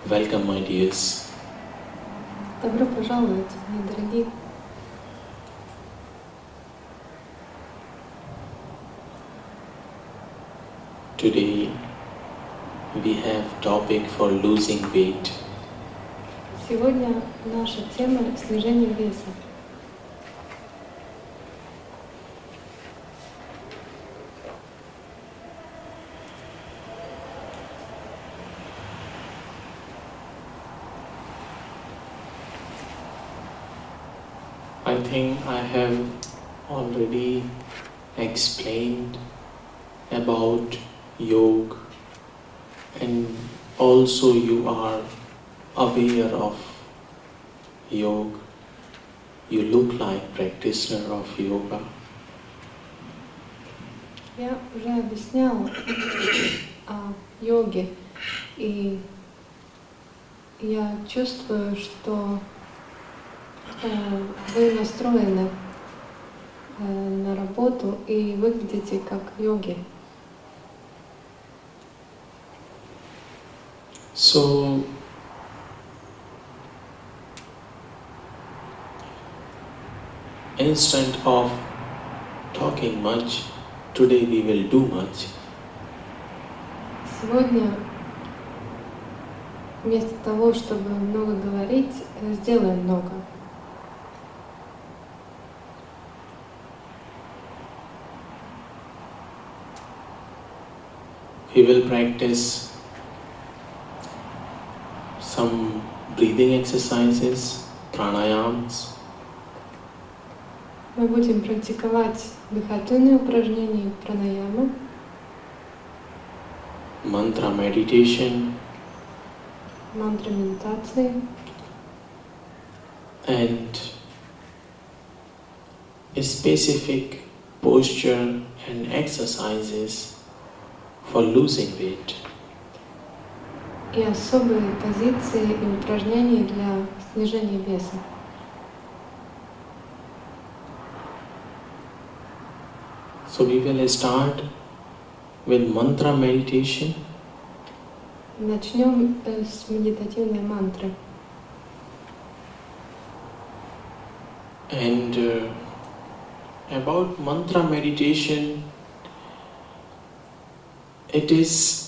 Welcome, my dears. Добро пожаловать, мои дорогие. Today we have topic for losing weight. Сегодня наша тема — снижение веса. I think I have already explained about yoga, and also you are aware of yoga. You look like practitioner of yoga. Я уже объясняла о йоге, и я чувствую, что вы настроены на работу и выглядите как йоги. So, instead of talking much, today we will do much. Сегодня вместо того, чтобы много говорить, сделаем много. We will practice some breathing exercises, pranayams. Мы будем практиковать дыхательные упражнения, пранаямы, Mantra meditation, мантры медитации and specific posture and exercises for losing weight. и особые позиции и упражнения для снижения веса. So we will start with mantra meditation. Начнем с медитативной мантры. And about mantra meditation, it is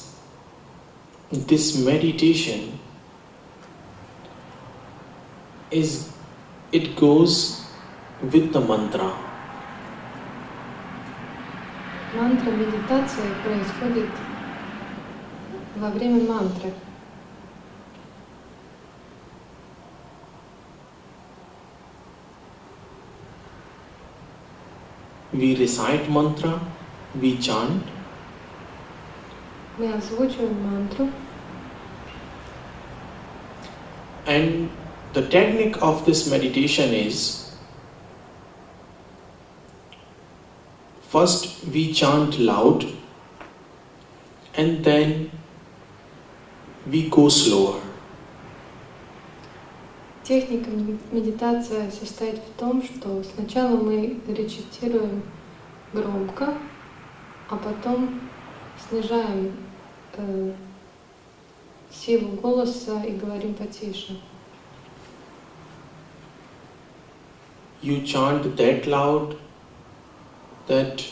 this meditation it goes with the mantra. Мантра медитации происходит во время мантры. We recite mantra, we chant, Мы озвучиваем мантру, and the technique of this meditation is first we chant loud and then we go slower. Техника медитации состоит в том, что сначала мы речитируем громко, а потом снижаем силу голоса и говорим потише. You chant that loud that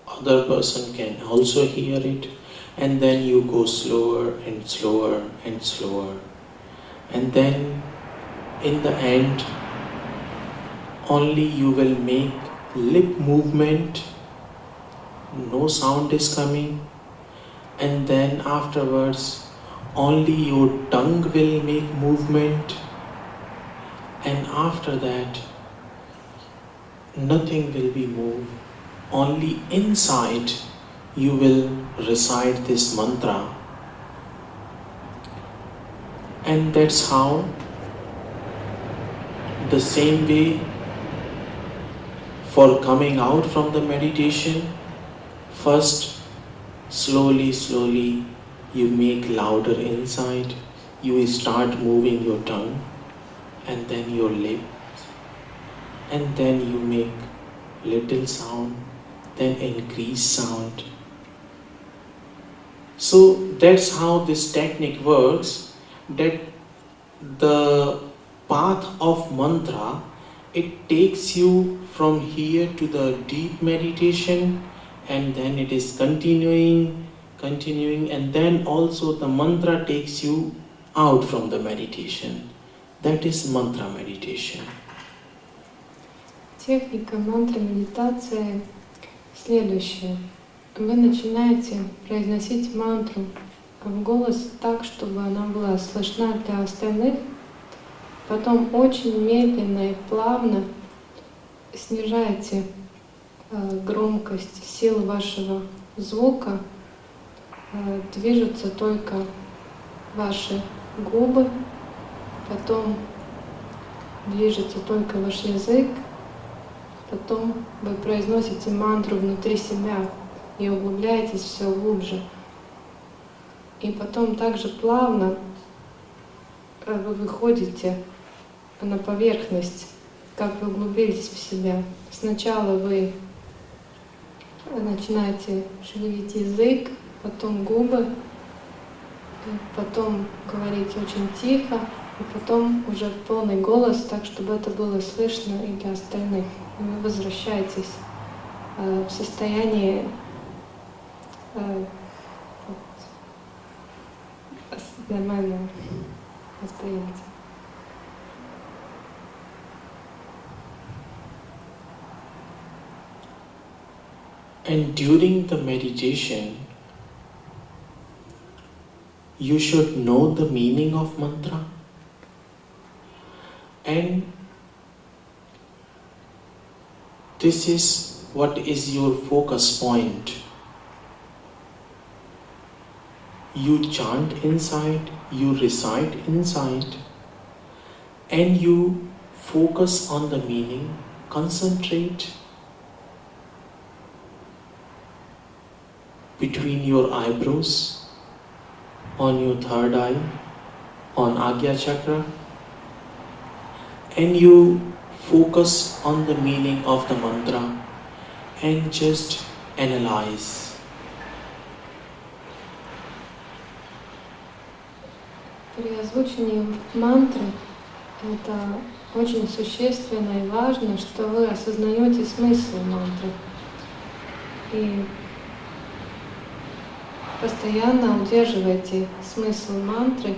other person can also hear it, and then you go slower and slower and slower, and then in the end only you will make lip movement, no sound is coming, and then afterwards only your tongue will make movement, and after that nothing will be moved. Only inside you will recite this mantra, and that's how the same way for coming out from the meditation, first slowly you make louder inside, you start moving your tongue and then your lips, and then you make little sound, then increase sound. So that's how this technique works, that the path of mantra, it takes you from here to the deep meditation, and then it is continuing, and then also the mantra takes you out from the meditation. That is mantra meditation. Техника мантра-медитации следующая. Вы начинаете произносить мантру в голос так, чтобы она была слышна для остальных. Потом очень медленно и плавно снижаете громкость, силу вашего звука. Движутся только ваши губы, потом движется только ваш язык, потом вы произносите мантру внутри себя и углубляетесь все глубже. И потом также плавно вы выходите на поверхность, как вы углубились в себя. Сначала вы начинаете шевелить язык, потом губы, потом говорить очень тихо, и потом уже в полный голос, так чтобы это было слышно и для остальных. И вы возвращаетесь в состояние нормального восприятия. And during the meditation, you should know the meaning of mantra, and this is what is your focus point. You chant inside, you recite inside, and you focus on the meaning, concentrate between your eyebrows, on your third eye, on Agya chakra, and you focus on the meaning of the mantra and just analyze. При озвучении мантры это очень существенно и важно, что вы осознаете смысл мантры и постоянно удерживаете смысл мантры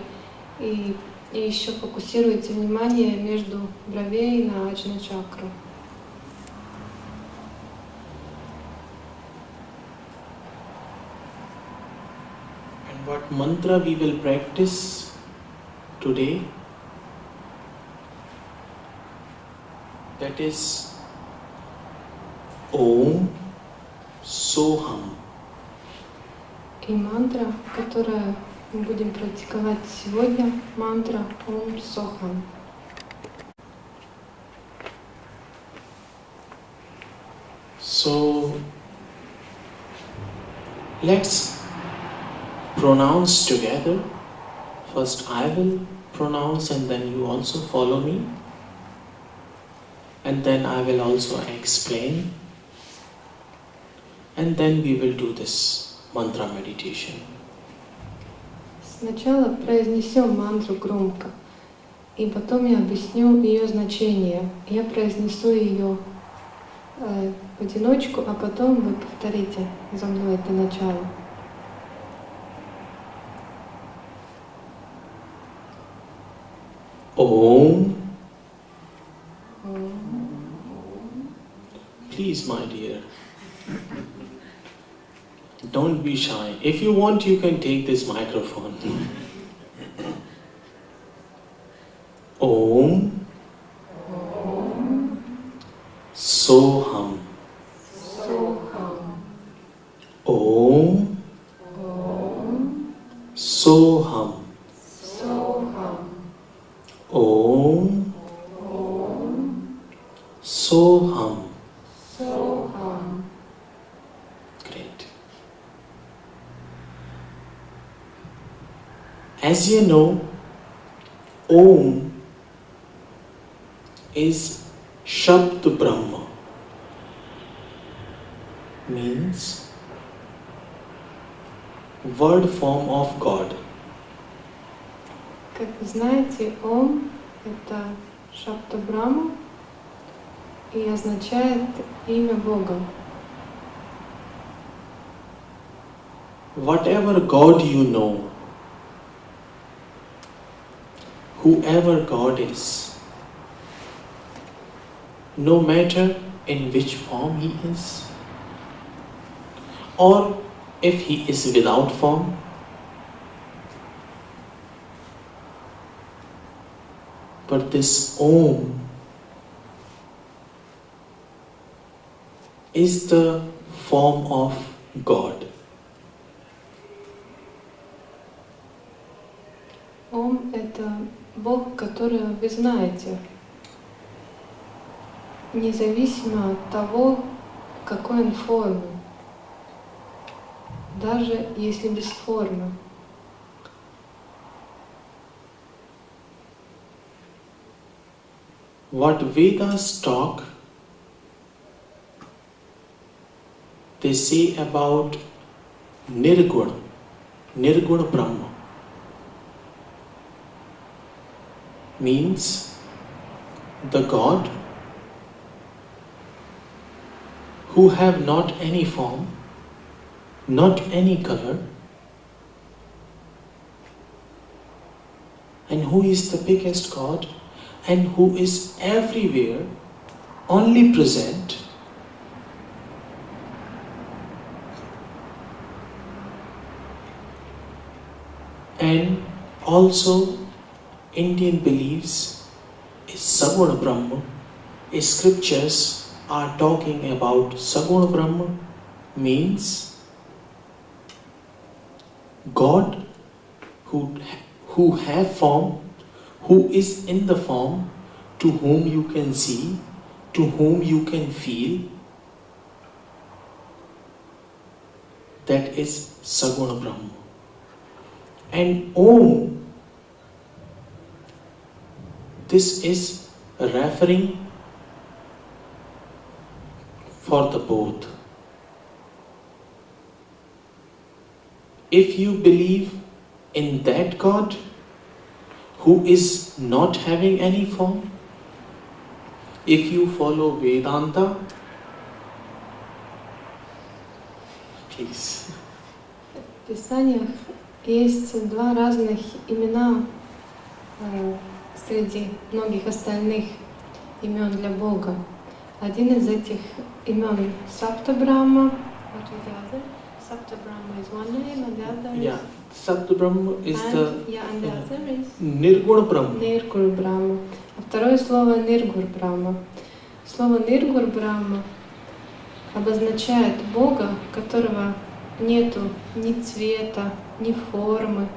и еще фокусируете внимание между бровей на аджна чакру. And what mantra we will practice today? That is Om Soham. И мантра, которую мы будем практиковать сегодня, мантра Ом Сохам. So let's pronounce together. First I will pronounce and then you also follow me. And then I will also explain. And then we will do this mantra meditation. Сначала произнесем мантру громко, и потом я объясню ее значение. Я произнесу ее в одиночку, а потом вы повторите за мной это начало. Om. Please, my dear, don't be shy. If you want, you can take this microphone. Om. Soham. Om. Soham. Om. Soham. Great. As you know, Om is Shabd Brahma, means word form of God. Как вы знаете, Ом — это Шабда Брахма и означает имя Бога. Whatever God you know, whoever God is, no matter in which form He is, or if He is without form, but this Om is the form of God. Ом — это Бог, которого вы знаете, независимо от того, какой он формы, даже если без формы. What Vedas talk, they say about Nirguna, Nirguna Brahma, means the God who have not any form, not any color, and who is the biggest God and who is everywhere, only present, and also Indian beliefs is Saguna Brahma. Scriptures are talking about Saguna Brahma, means God who have form, who is in the form, to whom you can see, to whom you can feel. That is Saguna Brahma. And Om, this is referring for the both. If you believe in that God who is not having any form, if you follow Vedanta, please. В Писаниях есть два разных имена среди многих остальных имен для Бога. Один из этих имен Сапта Брахма. What is the other? Сапта Брахма is one name, and the other is... Yeah, Sapta Brahma is and the other is... Nirguna Brahma. Ниргур Брахма. А второе слово Ниргур Брахма. Слово Ниргур Брахма обозначает Бога, которого нету ни цвета, ни формы,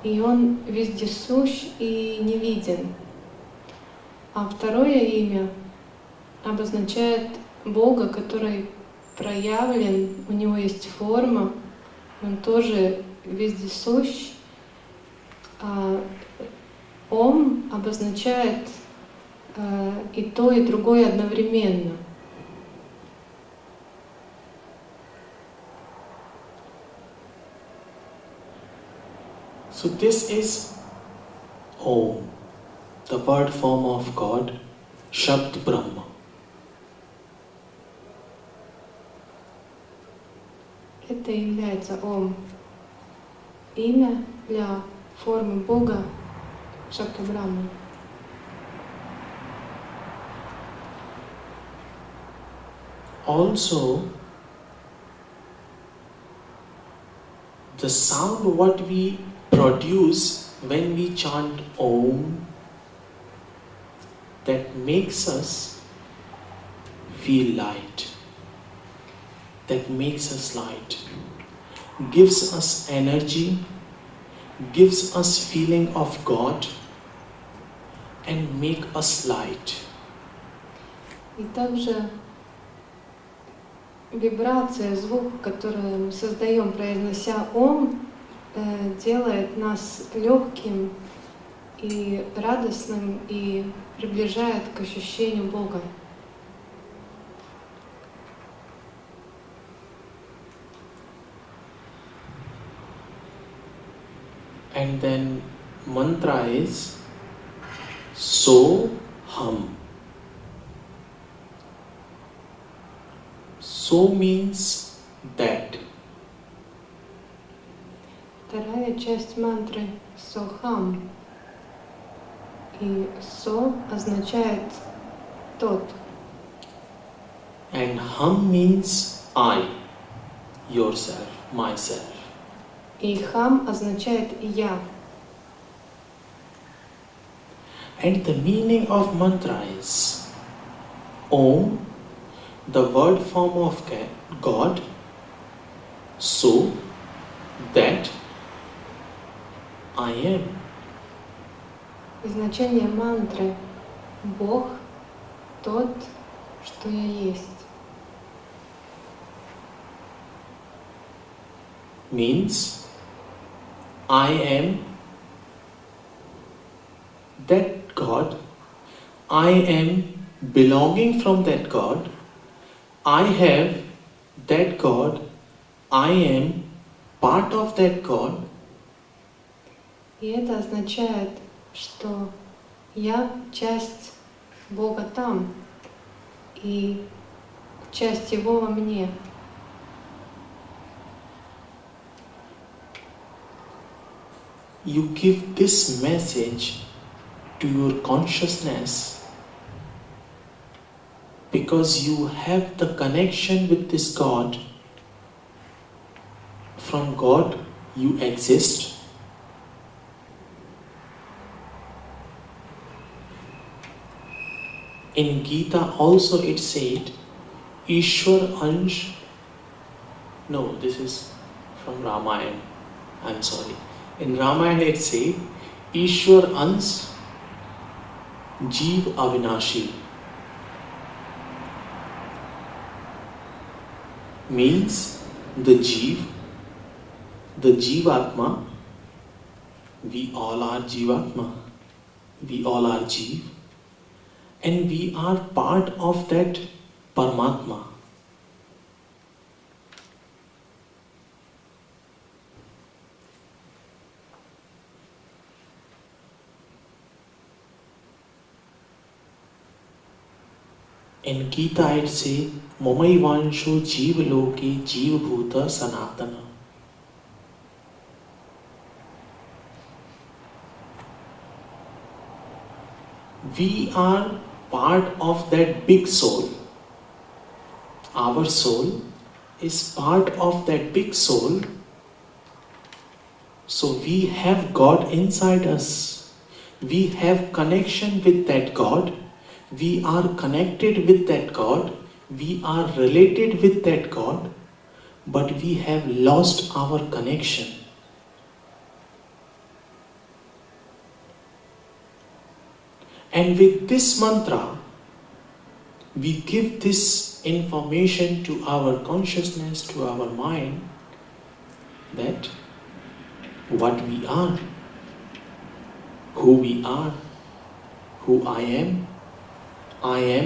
и Он вездесущ и не виден. А второе имя обозначает Бога, который проявлен, у Него есть форма, Он тоже вездесущ. Ом обозначает и то, и другое одновременно. So this is Om, the word form of God, Shabd Brahma. Это является Ом, имя для формы Бога Шабда Брахма. Also, the sound what we produce when we chant Om, that makes us feel light, that makes us light, gives us energy, gives us feeling of God, and make us light. И также вибрация, звук, который мы создаем, произнося Ом, делает нас легким и радостным и приближает к ощущению Бога. And then mantra is so hum. So means that. Вторая часть мантры сохам. И со означает тот. And hum means I, yourself, myself. И хам означает я. And the meaning of mantra is Om, the word form of God, so that I am. И значение мантры Бог тот, что я есть. Means I am that God, I am belonging from that God, I have that God, I am part of that God. И это означает, что я часть Бога там, и часть Его во мне. You give this message to your consciousness because you have the connection with this God. From God you exist. In Gita also it said, Ishwar Ansh. No, this is from Ramayana. I'm sorry. In Ramayana it says, Ishwar Ansh Jeev Avinashi. Means the Jivatma, we all are Jivatma, we all are Jeev, and we are part of that Paramatma. In Gita it says, Mamaivansho Jeeva Loke Jeeva Bhuta Sanatana. We are part of that big soul. Our soul is part of that big soul. So we have God inside us. We have connection with that God. We are connected with that God. We are related with that God. But we have lost our connection. And with this mantra, we give this information to our consciousness, to our mind, that what we are, who we are, who I am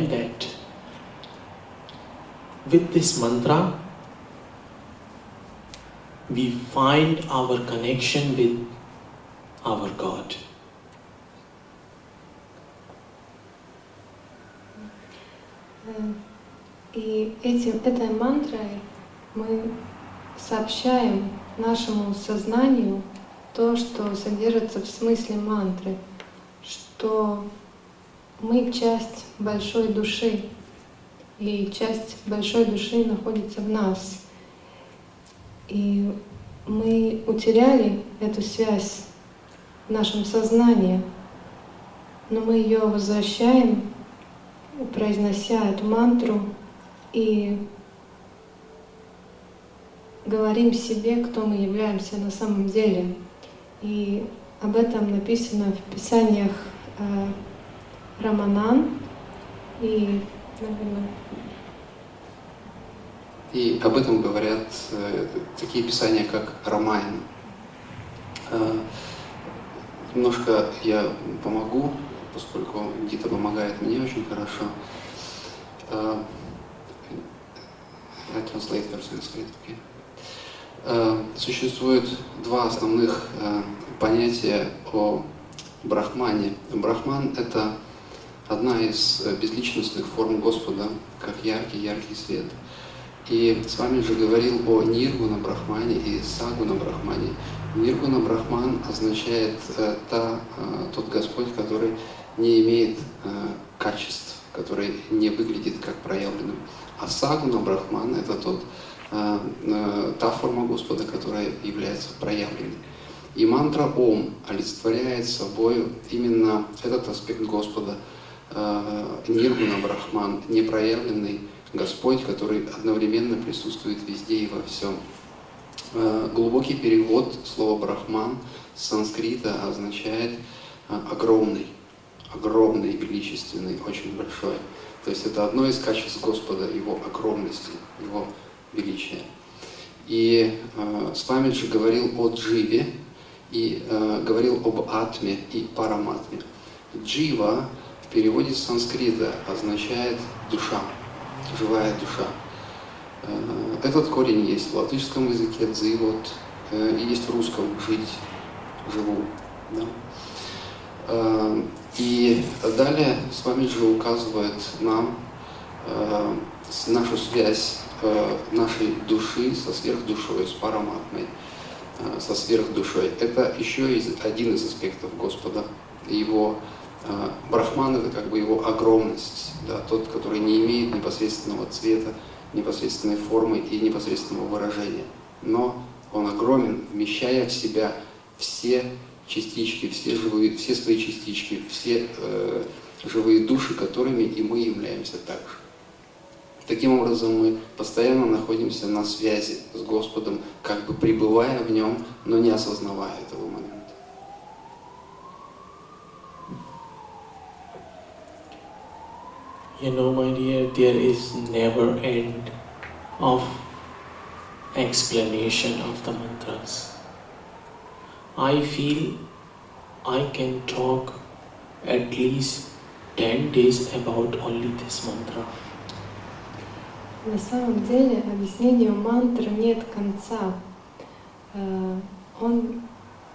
that. With this mantra, we find our connection with our God. И этой мантрой мы сообщаем нашему сознанию то, что содержится в смысле мантры, что мы часть большой души, и часть большой души находится в нас. И мы утеряли эту связь в нашем сознании, но мы ее возвращаем, произнося эту мантру, и говорим себе, кто мы являемся на самом деле. И об этом написано в писаниях Раманан и, наверное... И об этом говорят такие писания, как Рамаяна. Немножко я помогу, поскольку Гита помогает мне очень хорошо. I translate for Sanskrit, okay. Существует два основных понятия о Брахмане. Брахман — это одна из безличностных форм Господа, как яркий свет. И с вами же говорил о Ниргуна Брахмане и Сагуна Брахмане. Ниргуна Брахман означает тот Господь, который не имеет качеств, который не выглядит как проявленным. А Сагуна Брахман — это та форма Господа, которая является проявленной. И мантра Ом олицетворяет собой именно этот аспект Господа, Ниргуна Брахман, непроявленный Господь, который одновременно присутствует везде и во всем. Глубокий перевод слова Брахман с санскрита означает огромный, величественный, очень большой. То есть это одно из качеств Господа, Его огромности, Его величия. И Свамиджи говорил о Дживе, и говорил об Атме и Параматме. Джива в переводе с санскрита означает душа, живая душа. Этот корень есть в латышском языке «дзивот», и есть в русском «жить», «живу». Да? И далее Свамиджи указывает нам нашу связь нашей души со сверхдушой, с параматмой, со сверхдушой. Это еще один из аспектов Господа. Его Брахман — это как бы его огромность, да, тот, который не имеет непосредственного цвета, непосредственной формы и непосредственного выражения. Но он огромен, вмещая в себя все частички, все свои частички, все живые души, которыми и мы являемся также. Таким образом, мы постоянно находимся на связи с Господом, как бы пребывая в Нем, но не осознавая этого момента. You know, my dear, there is never end of explanation of the mantras. I feel I can talk at least 10 days about only this mantra. На самом деле объяснению мантры нет конца. Он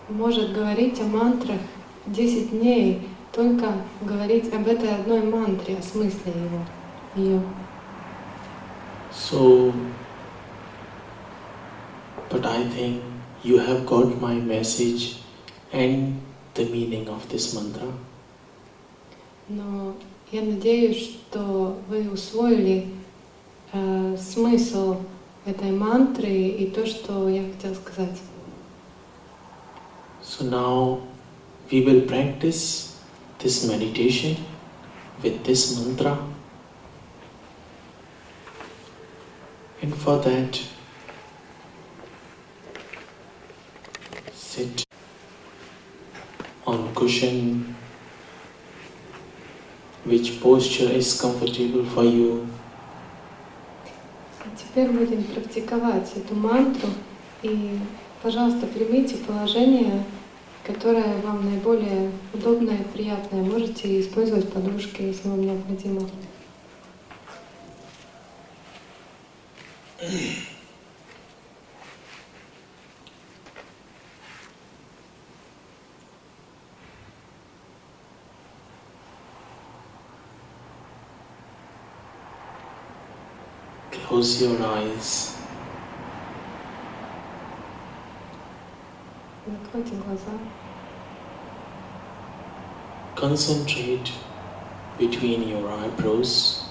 может говорить о мантрах 10 дней, только говорить об этой одной мантре, о смысле ее. So, but I think you have got my message and the meaning of this mantra. Но я надеюсь, что вы усвоили смысл этой мантры и то, что я хотела сказать. So now we will practice this meditation with this mantra, and for that sit on cushion, which posture is comfortable for you. Теперь будем практиковать эту мантру, и, пожалуйста, примите положение, которое вам наиболее удобное и приятное. Можете использовать подушки, если вам необходимо. Close your eyes. Закройте глаза. Concentrate between your eyebrows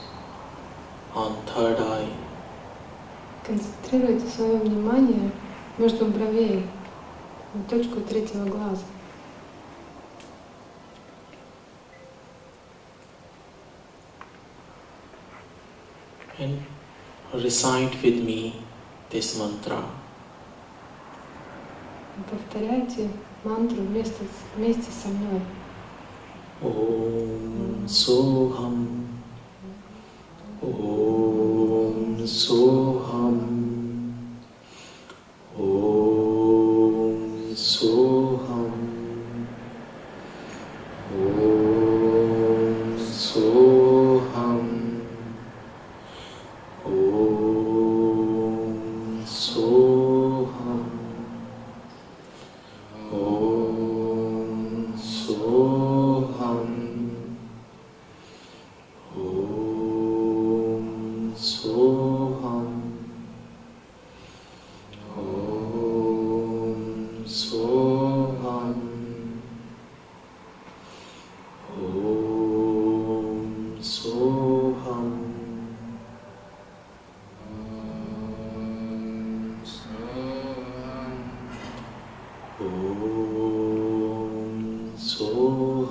on third eye. Концентрируйте свое внимание между бровей на точку третьего глаза. And recite with me this mantra. Повторяйте мантру вместе со мной. Om Soham, Om Soham, Om Soham, Om Soham, Om Soham. Soham.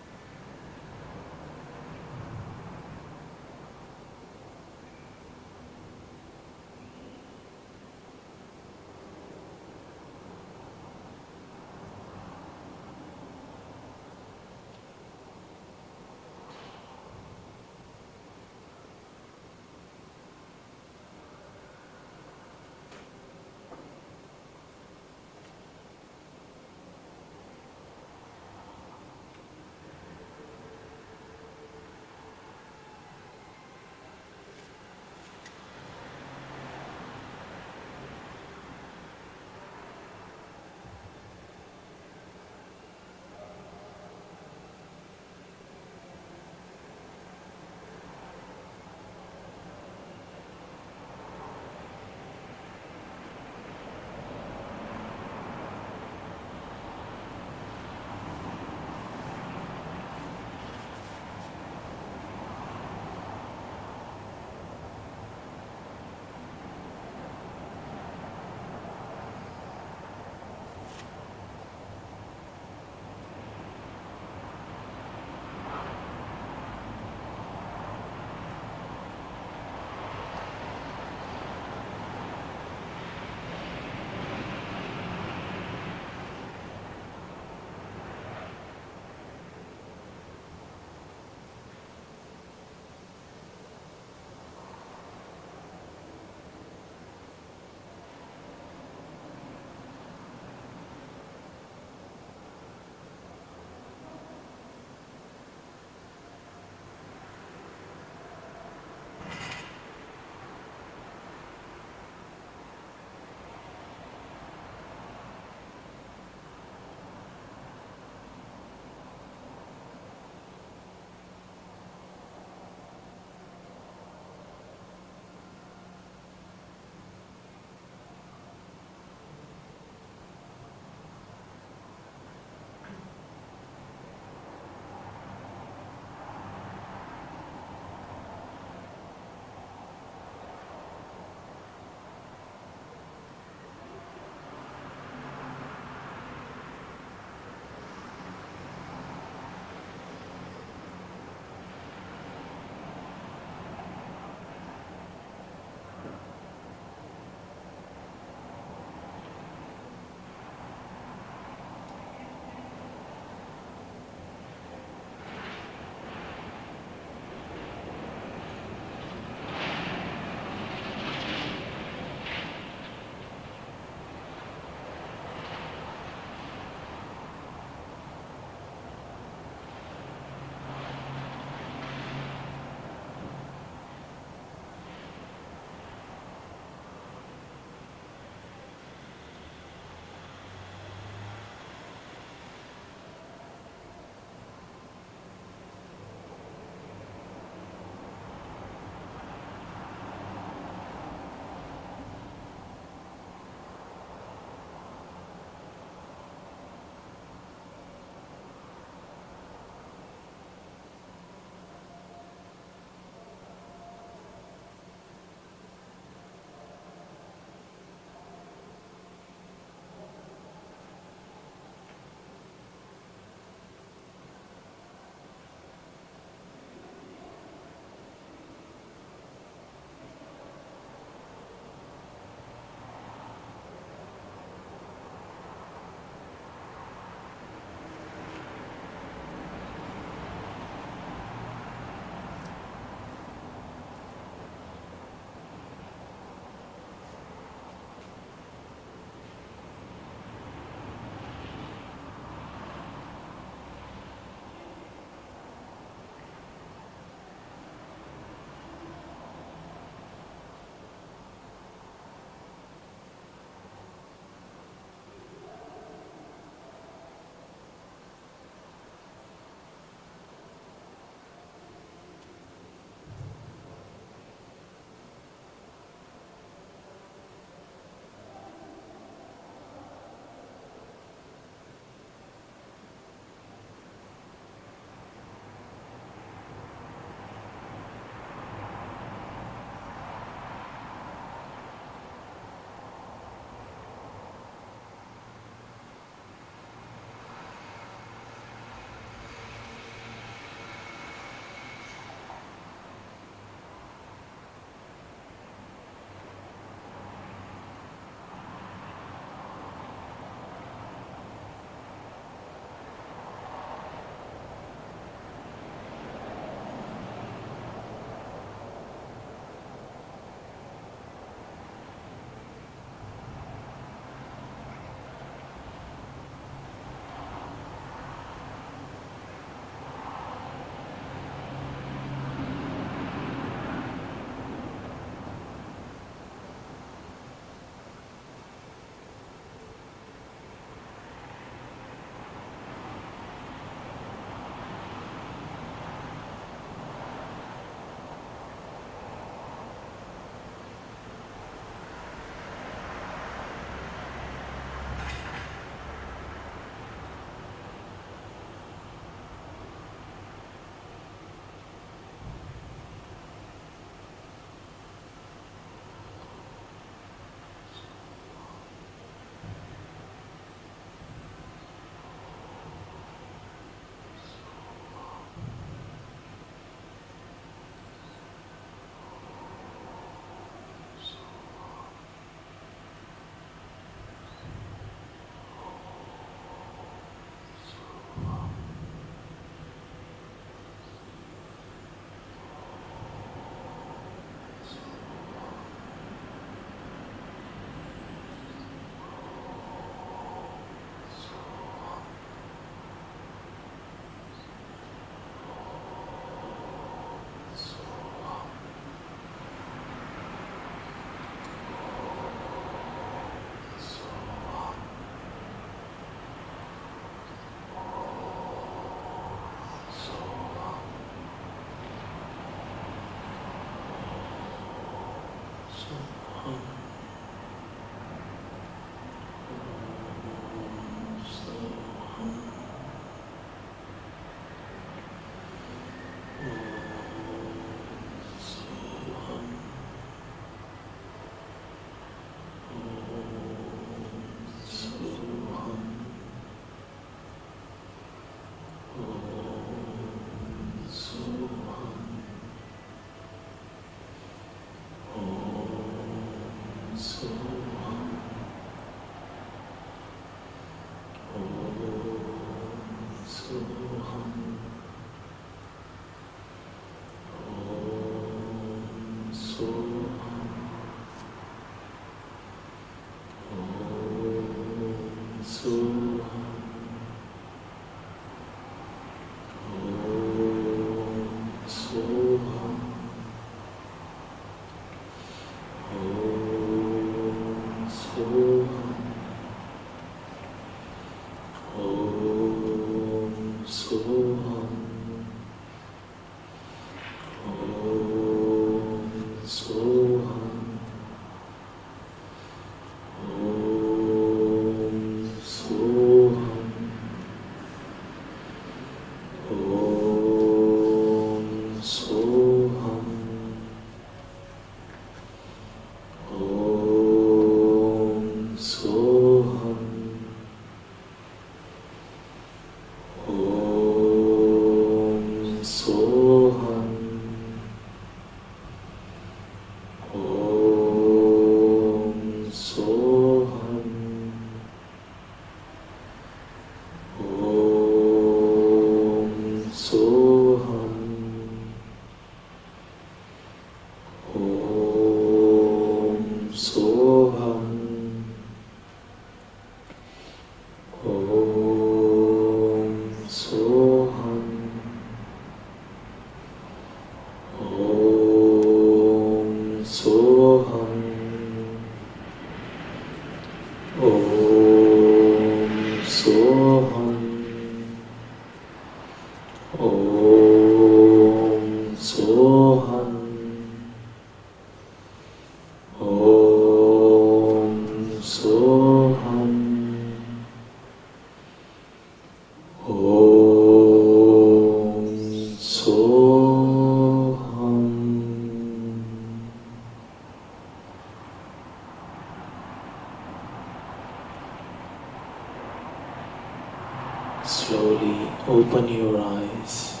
Slowly open your eyes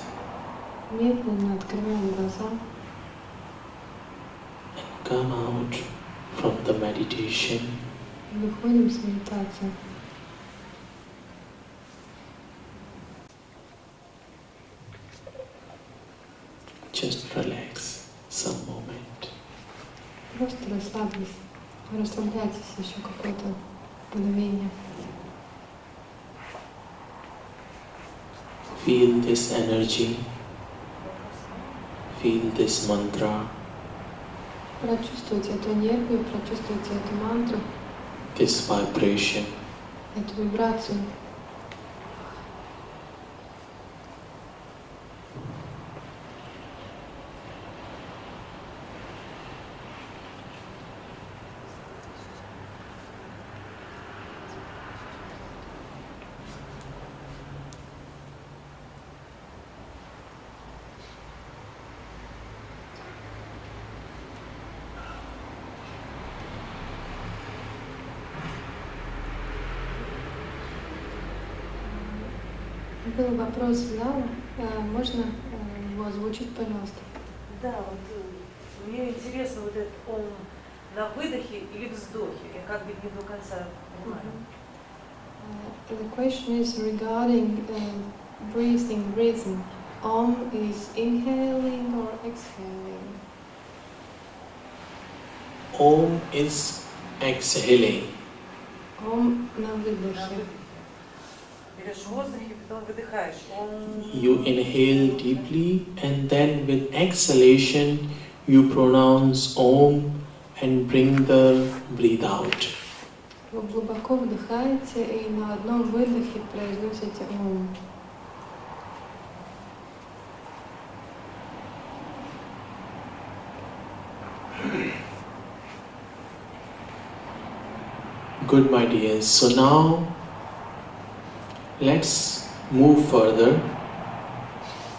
Медленно открываем глаза and come out from the meditation. Выходим с медитации. Just relax some moment. Просто расслабляйтесь еще какое-то мгновение. Feel this energy, feel this mantra, Прочувствуйте эту энергию, прочувствуйте эту мантру, this vibration. эту вибрацию. Был вопрос из зала. Можно его озвучить, пожалуйста? Да, вот мне интересно вот этот ом на выдохе или вздохе. Я как бы не до конца понимаю. The question is regarding breathing rhythm. Om is inhaling or exhaling? Om is exhaling. Om на На выдохе. выдохе. Берешь воздух и потом выдыхаешь. You inhale deeply and then with exhalation you pronounce Om and bring the breath out. Вы глубоко вдыхаете и на одном выдохе произносите Om. Good, my dears. So now let's move further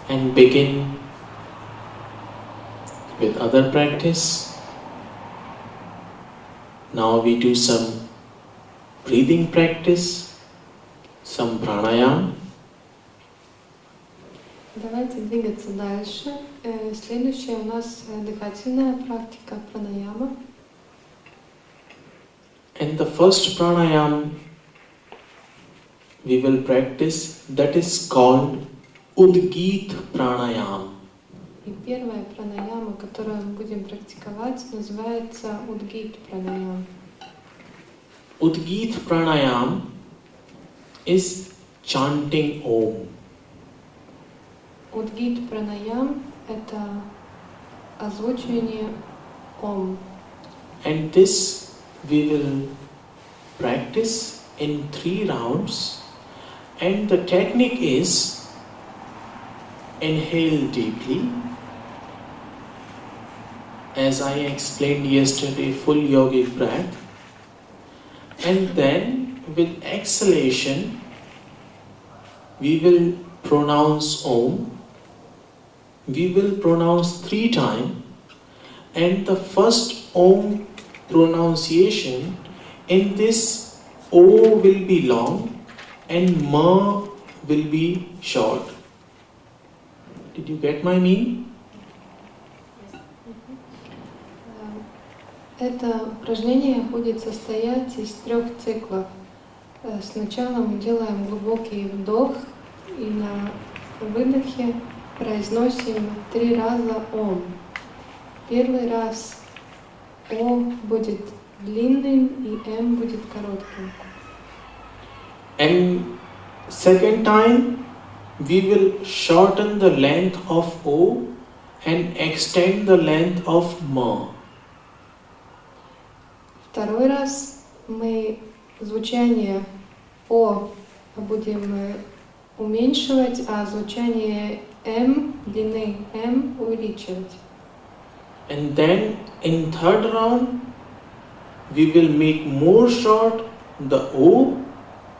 and begin with other practice. Now we do some breathing practice, some pranayama. Давайте двигаться дальше. Следующая у нас дыхательная практика пранаяма. And the first pranayama we will practice, that is called Udgit Pranayama. И первая пранаяма, которую мы будем практиковать, называется Удгит Пранаяма. Udgit Pranayama is chanting Om. Удгит Пранаям — это озвучивание Ом. And this we will practice in 3 rounds. And the technique is inhale deeply. As I explained yesterday, full yogic breath. And then with exhalation, we will pronounce Om. We will pronounce 3 times, and the first Om pronunciation, in this O will be long and Ma will be short. Did you get my meaning? Это упражнение будет состоять из 3 циклов. Сначала мы делаем глубокий вдох и на выдохе произносим 3 раза Ом. Первый раз О будет длинным и М будет коротким. And second time we will shorten the length of O and extend the length of Ma. Второй раз мы звучание О будем уменьшивать, а звучание М, длины М увеличивать. And then in third round we will make more short the O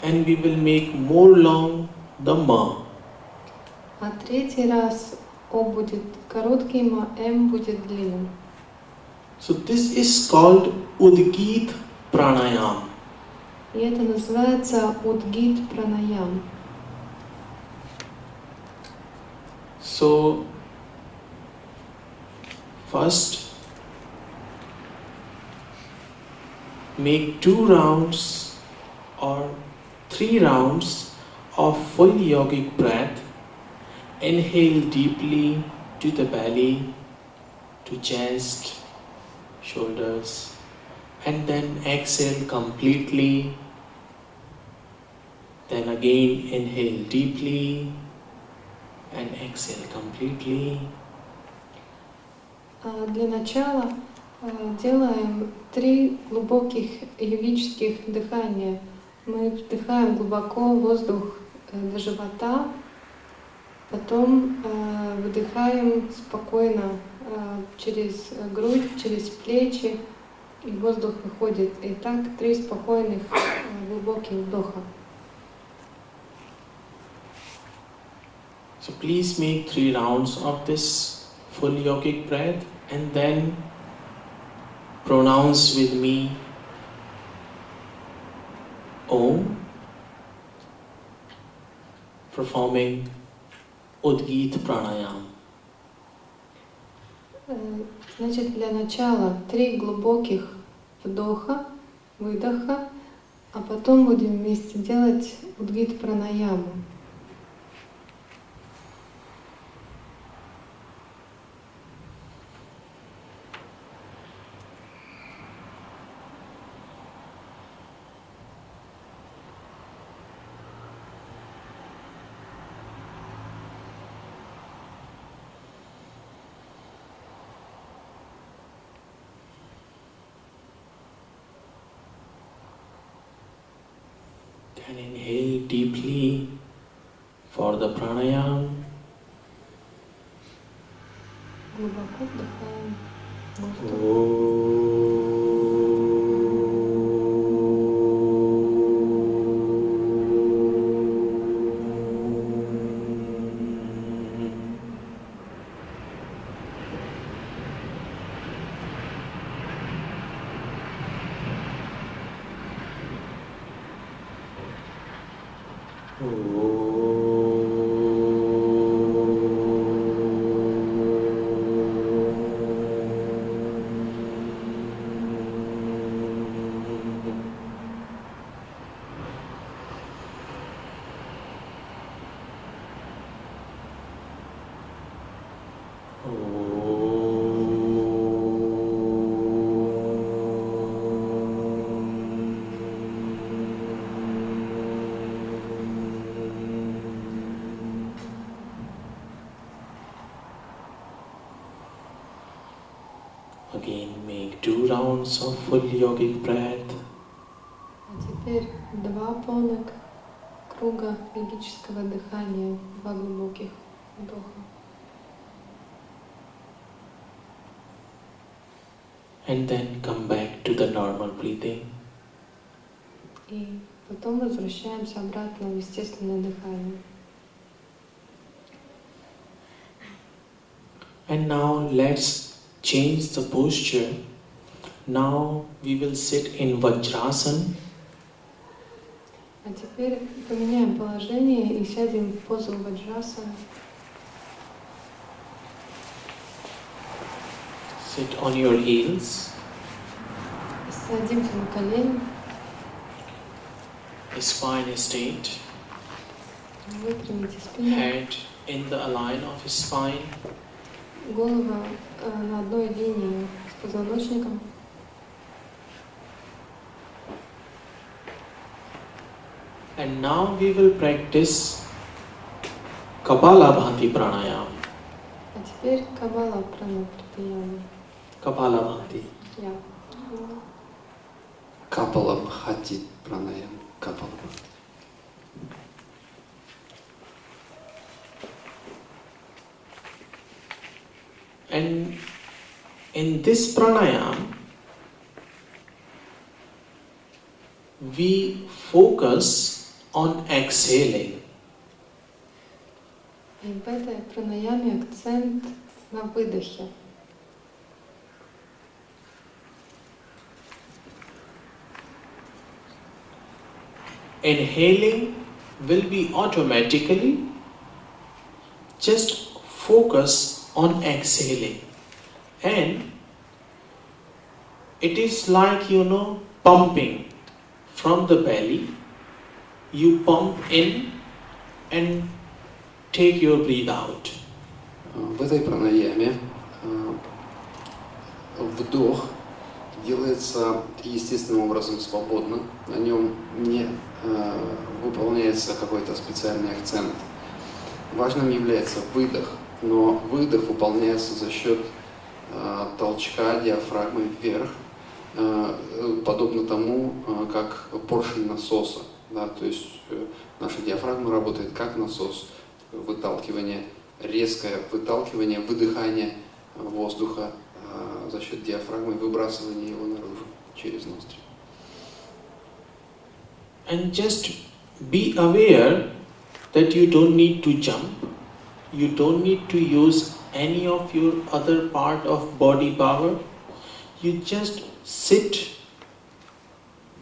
and we will make more long the Ma. А третий раз О будет коротким, а М будет длинным. So this is called Udgit Pranayama. И это называется Удгит Пранаям. So first make 2 rounds or 3 rounds of full yogic breath. Inhale deeply to the belly, to chest, shoulders, and then exhale completely. Then again inhale deeply and exhale completely. Для начала делаем 3 глубоких йогических дыхания. Мы вдыхаем глубоко воздух до живота, потом выдыхаем спокойно через грудь, через плечи, и воздух выходит. И так 3 спокойных глубоких вдоха. So please make 3 rounds of this full yogic breath and then pronounce with me Om, performing Udgit Pranayama. Значит, для начала 3 глубоких вдоха, выдоха, а потом будем вместе делать Удгит Пранаяму. And inhale deeply for the pranayama. Глубоко вдыхаем воздух. Again, make 2 rounds of full yogic breath. А теперь 2 полных круга ведического дыхания, 2 глубоких вдоха. And then come back to the normal breathing. И потом возвращаемся обратно в естественное дыхание. And now let's change the posture. Now we will sit in Vajrasana. А теперь поменяем положение и сядем в позу Ваджрасана. Sit on your heels. Садимся на колени. Spine is straight. Выпрямите спину. Head in the line of spine. Голова на одной линии с позвоночником. And now we will practice Kapalabhati Pranayam. А теперь Кабала Пранапратаяма. Kapalabhati. Я. Капалабхати пранаям. Капалабхати. And in this pranayam, we focus on exhaling. И в этой пранаяме акцент на выдохе. Inhaling will be automatically, just focus on exhaling. And it is like, pumping from the belly. You pump in and take your breath out. В этой пранаяме вдох делается естественным образом свободно, на нем не выполняется какой-то специальный акцент. Важным является выдох, но выдох выполняется за счет толчка диафрагмы вверх, подобно тому, как поршень насоса. Да, то есть наша диафрагма работает как насос, выталкивание, резкое выталкивание, выдыхание воздуха за счет диафрагмы и выбрасывания его наружу через ноздри. And just be aware that you don't need to jump, you don't need to use any of your other part of body power. You just sit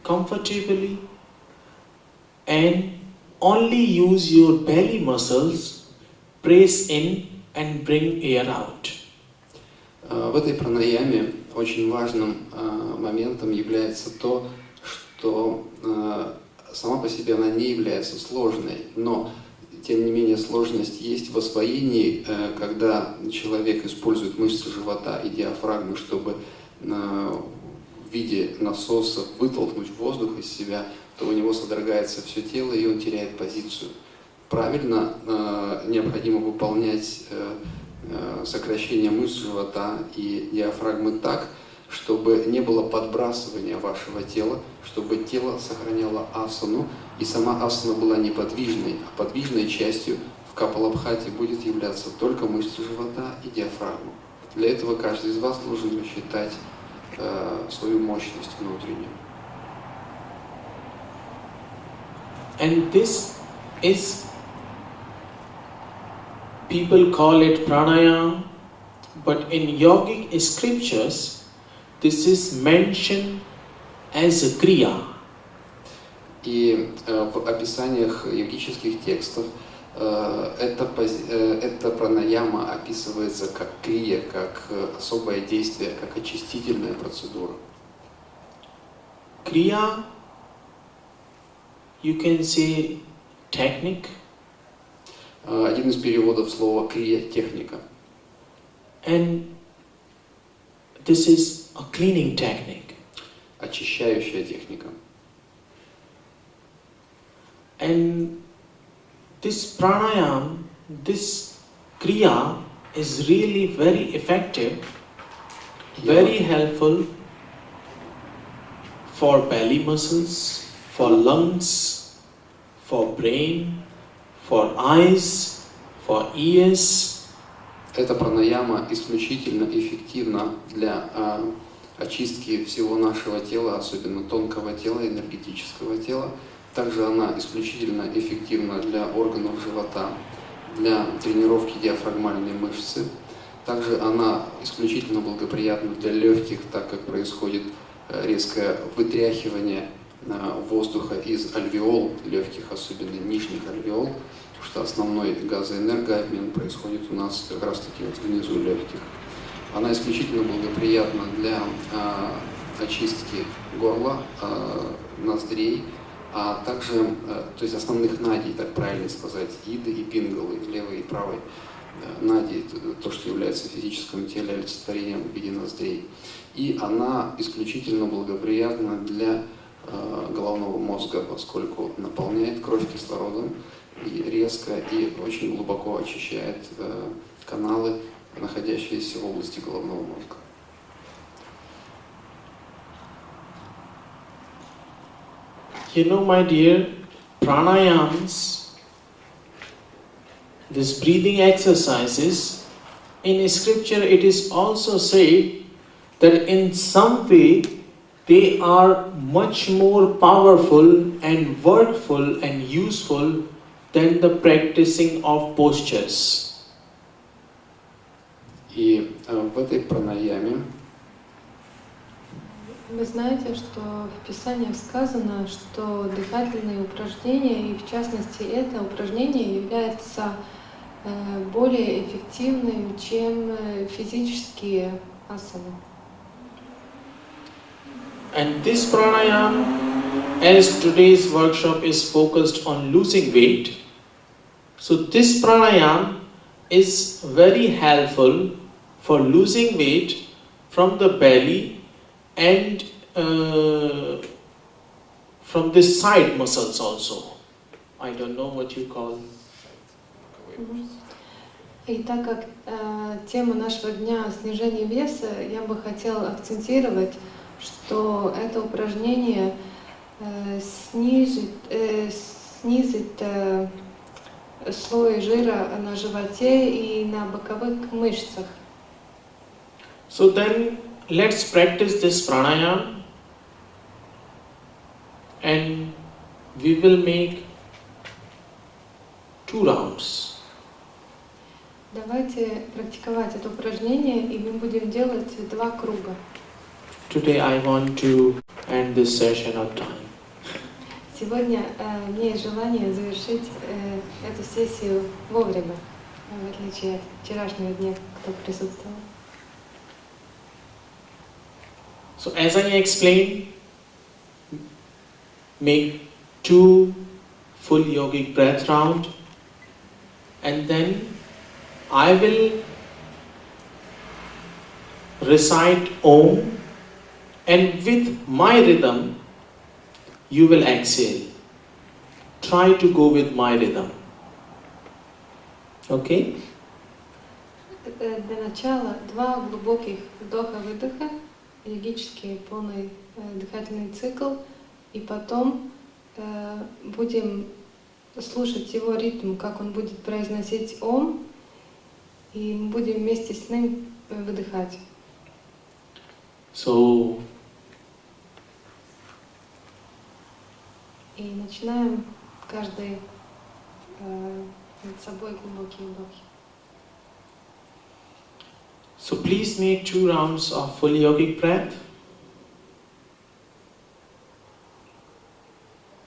comfortably and only use your belly muscles, press in and bring air out. В этой пранаяме очень важным моментом является то, что сама по себе она не является сложной, но тем не менее сложность есть в освоении, когда человек использует мышцы живота и диафрагмы, чтобы в виде насоса вытолкнуть воздух из себя, то у него содрогается все тело и он теряет позицию. Правильно необходимо выполнять сокращение мышц живота и диафрагмы так, чтобы не было подбрасывания вашего тела, чтобы тело сохраняло асану, и сама асана была неподвижной, а подвижной частью в капалабхати будет являться только мышцы живота и диафрагма. Для этого каждый из вас должен рассчитать свою мощность внутреннюю. And this is, people call it pranayam, but in yogic scriptures, this is mentioned as a kriya. И в описаниях йогических текстов эта пранаяма описывается как крия, как особое действие, как очистительная процедура. Kriya, you can say technique. Один из переводов слова крия — техника. And this is a cleaning technique. Очищающая техника. And this pranayama, this kriya is really very effective, very helpful for belly muscles, for lungs, for brain, for eyes, for ears. Эта пранаяма исключительно эффективна для очистки всего нашего тела, особенно тонкого тела, энергетического тела. Также она исключительно эффективна для органов живота, для тренировки диафрагмальной мышцы. Также она исключительно благоприятна для легких, так как происходит резкое вытряхивание воздуха из альвеол легких, особенно нижних альвеол, потому что основной газоэнергообмен происходит у нас как раз таки вот внизу легких. Она исключительно благоприятна для очистки горла, ноздрей, а также, то есть основных надий, так правильно сказать, иды и пингалы, левой и правой нади, то, что является в физическом теле олицетворением в виде ноздрей. И она исключительно благоприятна для головного мозга, поскольку наполняет кровь кислородом и резко и очень глубоко очищает каналы, находящиеся в области головного мозга. You know, my dear, pranayams, these breathing exercises, in scripture it is also said that in some way they are much more powerful and workful and useful than the practicing of postures. И в этой пранаяме Вы знаете, что в Писаниях сказано, что дыхательные упражнения, и в частности это упражнение является более эффективным, чем физические асаны. And this pranayama, as today's workshop is focused on losing weight, so this pranayama is very helpful for losing weight from the belly and from the side muscles also. I don't know what you call. И так как тема нашего дня снижение веса, я бы хотела акцентировать, что это упражнение снизит слой жира на животе и на боковых мышцах. So then let's practice this pranayama and we will make 2 rounds. Давайте практиковать это упражнение, и мы будем делать 2 круга. Today I want to end this session on time. Сегодня у меня есть желание завершить эту сессию вовремя, в отличие от вчерашнего дня, кто присутствовал. So as I explained, make 2 full yogic breath round, and then I will recite Om, and with my rhythm you will exhale. Try to go with my rhythm. Okay? Для начала 2 глубоких вдоха-выдоха, йогический полный дыхательный цикл, и потом будем слушать его ритм, как он будет произносить Ом, и мы будем вместе с ним выдыхать. So, и начинаем каждый над собой глубокие вдохи. So please make 2 rounds of full yogic breath.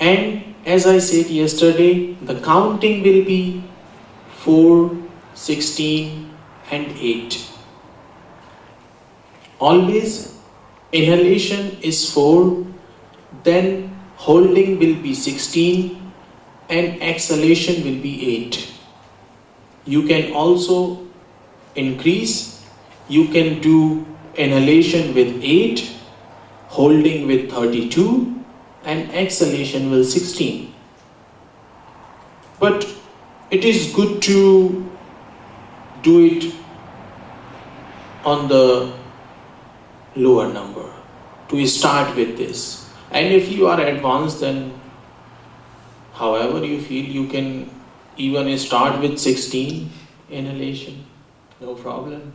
And as I said yesterday, the counting will be 4, 16 and 8. Always inhalation is 4, then holding will be 16 and exhalation will be 8. You can also increase. You can do inhalation with 8, holding with 32 and exhalation with 16. But it is good to do it on the lower number, to start with this. And if you are advanced, then however you feel, you can even start with 16 inhalation, no problem.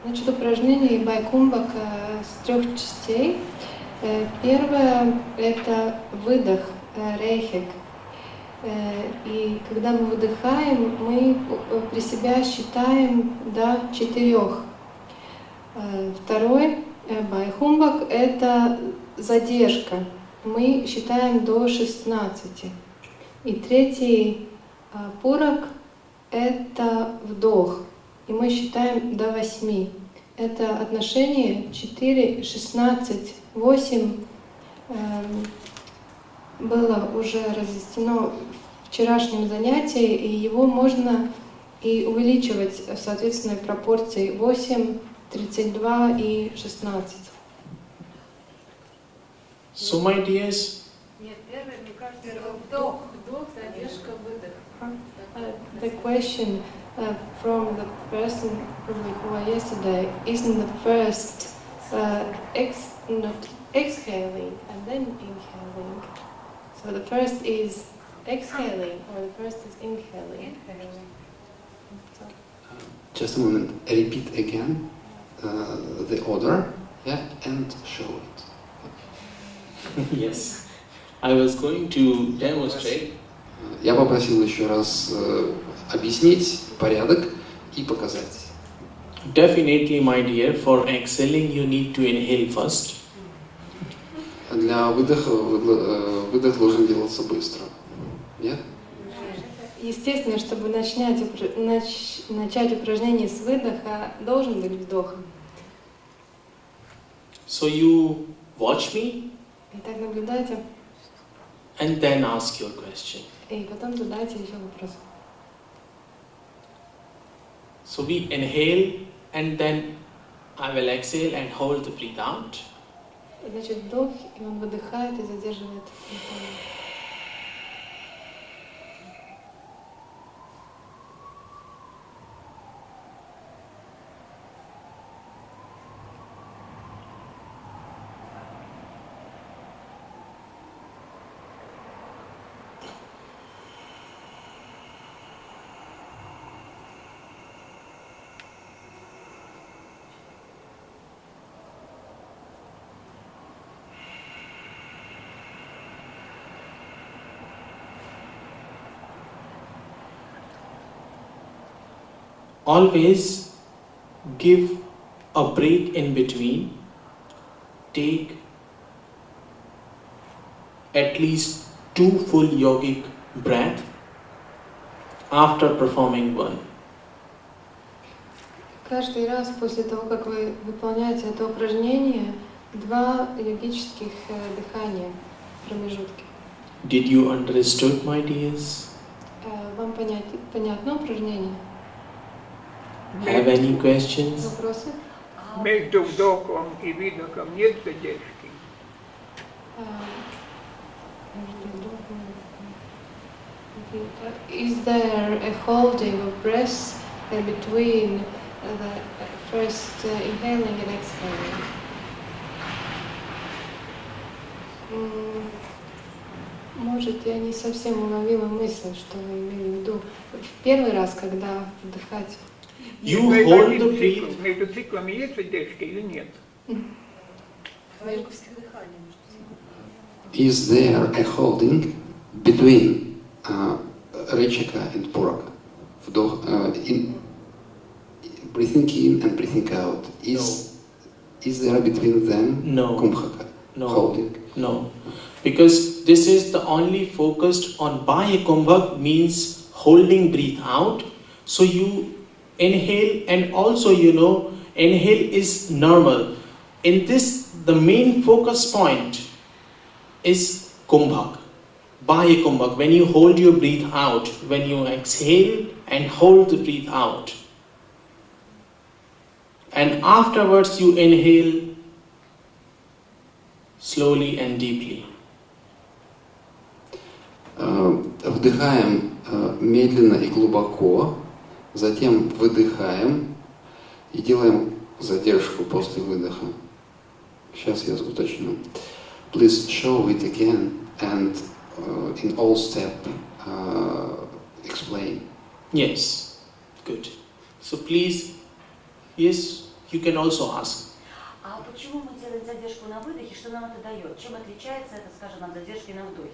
Значит, упражнение байкумбака с 3 частей. Первое – это выдох, рейхик. И когда мы выдыхаем, мы при себя считаем до 4. Второй байхумбак – это задержка. Мы считаем до 16. И третий пурак – это вдох. И мы считаем до 8. Это отношение 4, 16, 8 было уже разъяснено в вчерашнем занятии, и его можно и увеличивать в соответственной пропорции 8, 32 и 16. So my dears, Нет, первое, мне кажется, это вдох, задержка, выдох. The question from the person probably who was yesterday, isn't the first not exhaling and then inhaling? So the first is exhaling or the first is inhaling? Just a moment. Repeat again the order, yeah, and show it. yes, I was going to demonstrate. Я попросил еще раз объяснить порядок и показать. Definitely, my dear, for exhaling you need to inhale first. Для выдоха выдох должен делаться быстро. Нет? Естественно, чтобы начать упражнение с выдоха, должен быть вдох. So you watch me Итак, наблюдайте and then ask your question. и потом задайте еще вопрос. So we inhale and then I will exhale and hold the breath out. Значит, вдох, и он выдыхает и задерживает дыхание. Always give a break in between. Take at least 2 full yogic breaths after performing one. Каждый раз после того, как вы выполняете это упражнение, 2 йогических дыхания, промежутки. Did you understood, my dears? Вам понятно упражнение? Have any questions? Вопросы? Между вдохом и выдохом нет задержки. Is there a holding of breath between the first inhaling and exhaling? Может, я не совсем уловила мысль, что вы имели в виду. В первый раз, когда вдыхать. You hold the breath. Между циклами есть задержка или нет? Is there a holding between Rechaka and Puraka? Вдох, breathing in and breathing out. Is there between them No. Kumhaka? holding? No. Because this is the only focused on Bahya Kumbhak, means holding breath out. So you inhale, and also inhale is normal. In this, the main focus point is Kumbhak, Bahya Kumbhak, when you hold your breath out, when you exhale and hold the breath out. And afterwards you inhale slowly and deeply. Вдыхаем медленно и глубоко, затем выдыхаем и делаем задержку после выдоха. Сейчас я уточню. Please show it again and in all step explain. Yes, good. So please, yes, you can also ask. А почему мы делаем задержку на выдохе? Что нам это дает? Чем отличается это, скажем, от задержки на вдохе?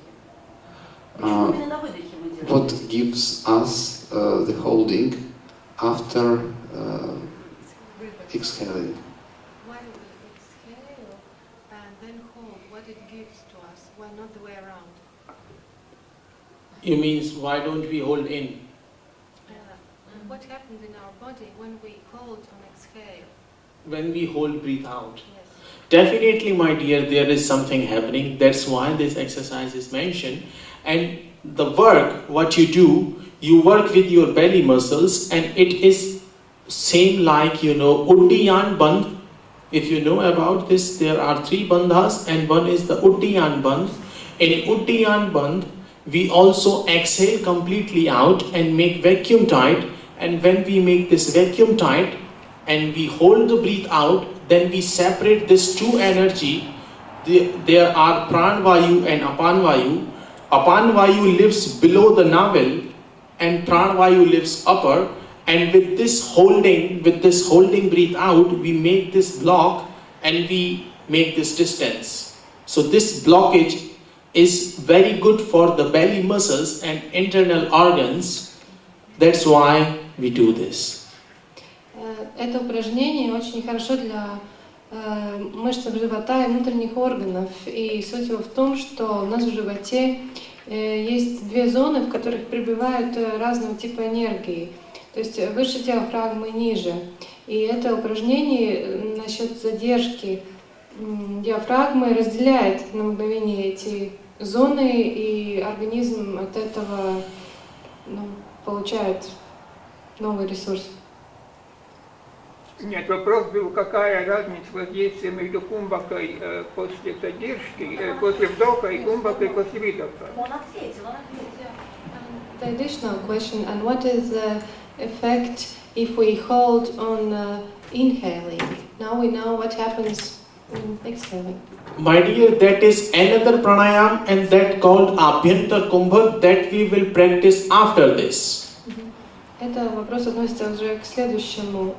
Почему именно на выдохе мы делаем? What gives us the holding after exhaling? Why we exhale and then hold what it gives to us, why not the way around? You means why don't we hold in? What happens in our body when we hold on exhale? When we hold breath out. Yes. Definitely, my dear, there is something happening. That's why this exercise is mentioned. And the work, what you do, you work with your belly muscles, and it is same like, Uddiyan Bandh. If you know about this, there are 3 bandhas, and one is the Uddiyan Bandh. In Uddiyan Bandh, we also exhale completely out and make vacuum tight. And when we make this vacuum tight and we hold the breath out, then we separate this 2 energy. There are Pran Vayu and Apan Vayu. Apan Vayu lives below the navel and Pran Vayu lives upper. And with this holding breath out, we make this block and we make this distance. So this blockage is very good for the belly muscles and internal organs. That's why we do this. Это упражнение очень хорошо для мышц живота и внутренних органов. И суть его в том, что у нас в животе есть 2 зоны, в которых пребывают разного типа энергии. То есть выше диафрагмы и ниже. И это упражнение насчет задержки диафрагмы разделяет на мгновение эти зоны, и организм от этого получает новый ресурс. Нет, вопрос был, какая разница воздействия между кумбакой после задержки, после вдоха и кумбакой после выдоха. Он ответил. The additional question, and what is the effect if we hold on inhaling? Now we know what happens in exhaling. My dear, that is another pranayam, and that called Abhyantar Kumbhak, that we will practice after this. Это вопрос относится уже к следующему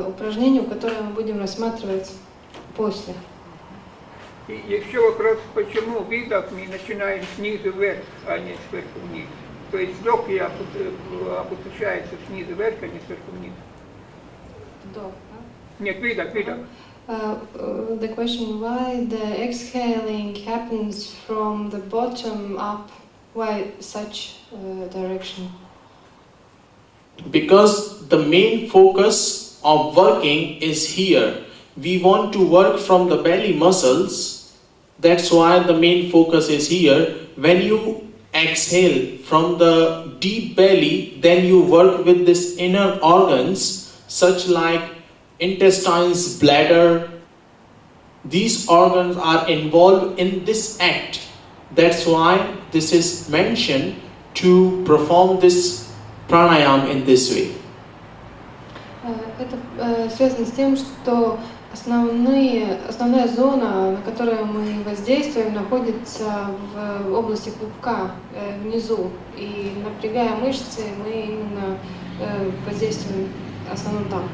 упражнению, которое мы будем рассматривать после. И еще вопрос, почему выдох мы начинаем снизу вверх, а не сверху вниз. То есть вдох опускается снизу вверх, а не сверху вниз. Вдох, да? Нет, выдох. The question, why the exhaling happens from the bottom up, why such direction? Because the main focus of working is here. We want to work from the belly muscles. That's why the main focus is here. When you exhale from the deep belly, then you work with this inner organs, such like intestines, bladder. These organs are involved in this act. That's why this is mentioned to perform this pranayam in this way. Это связано с тем, что основная зона, на которую мы воздействуем, находится в области пупка, внизу. И напрягая мышцы, мы именно воздействуем в основном там.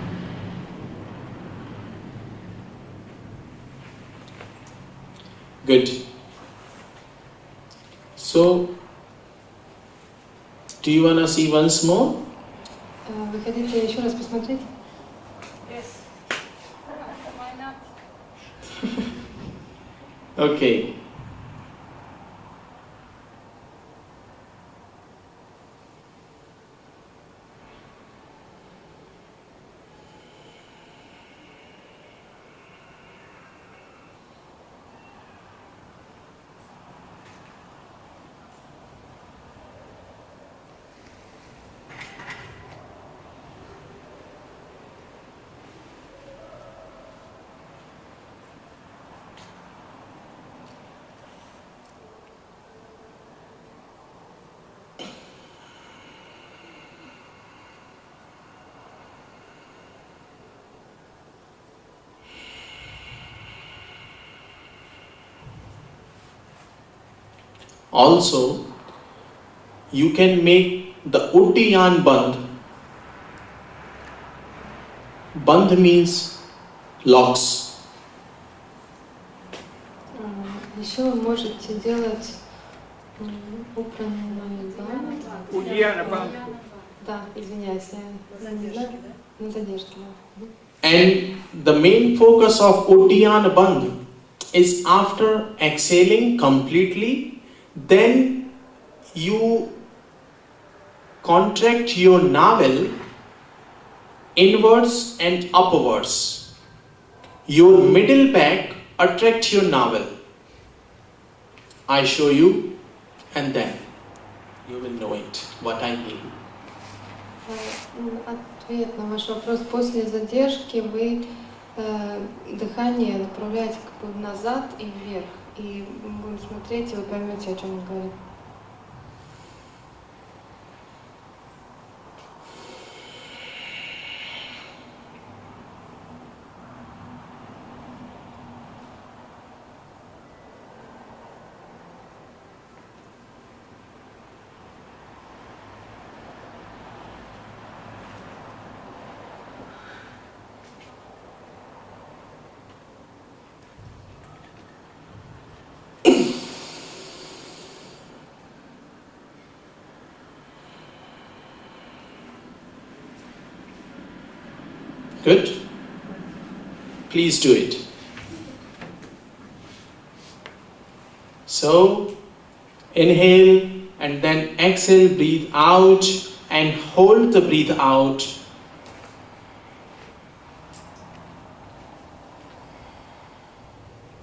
Good. So, do you want to see once more? Вы хотите еще раз посмотреть? Yes. Why not? Okay. Also, you can make the Uddiyan Bandh. Bandh means locks. Еще вы можете делать Удияна Бандх. Да, извиняюсь, я не знаю, на задержке. And the main focus of Uddiyan Bandh is after exhaling completely, then you contract your navel inwards and upwards. Your middle back attract your navel. I show you and then you will know it, what I mean. Ответ на ваш вопрос. После задержки вы дыхание направляете как бы назад и вверх. И мы будем смотреть, и вы поймете, о чем я говорю. Good? Please do it. So, inhale and then exhale, breathe out and hold the breath out.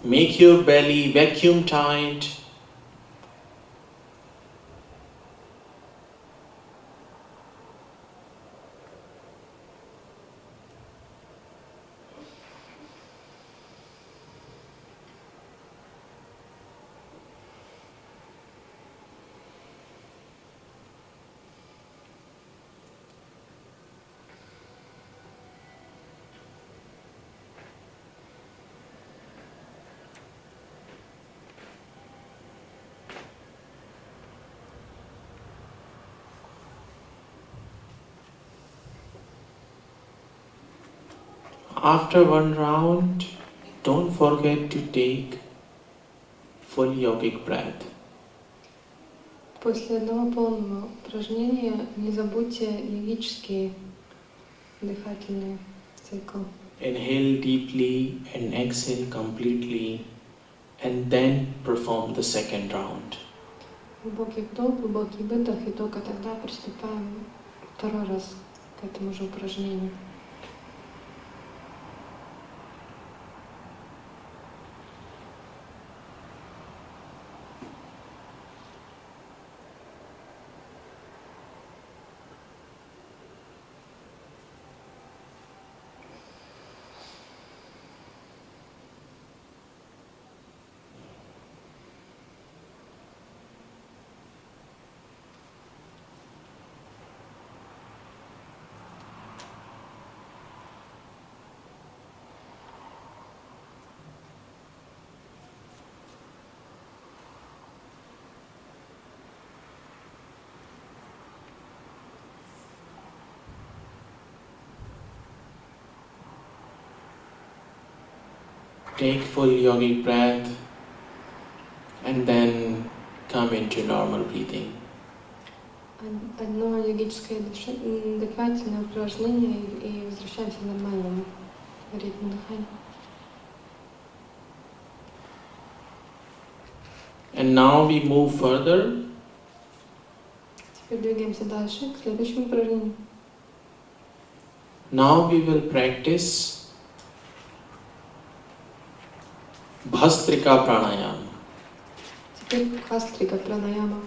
Make your belly vacuum tight. After one round, don't forget to take full yogic breath. После одного полного упражнения не забудьте йогические дыхательные циклы. Inhale deeply and exhale completely, and then perform the second round. Глубокий вдох, глубокий выдох, и только тогда приступаем второй раз к этому же упражнению. Take full yogic breath and then come into normal breathing. Одно йогическое дыхательное упражнение и возвращаемся к нормальному ритму дыхания. And now we move further. Теперь двигаемся дальше, к следующему упражнению. Now we will practice Bhastrika Pranayama. Теперь Бхастрика пранаяма.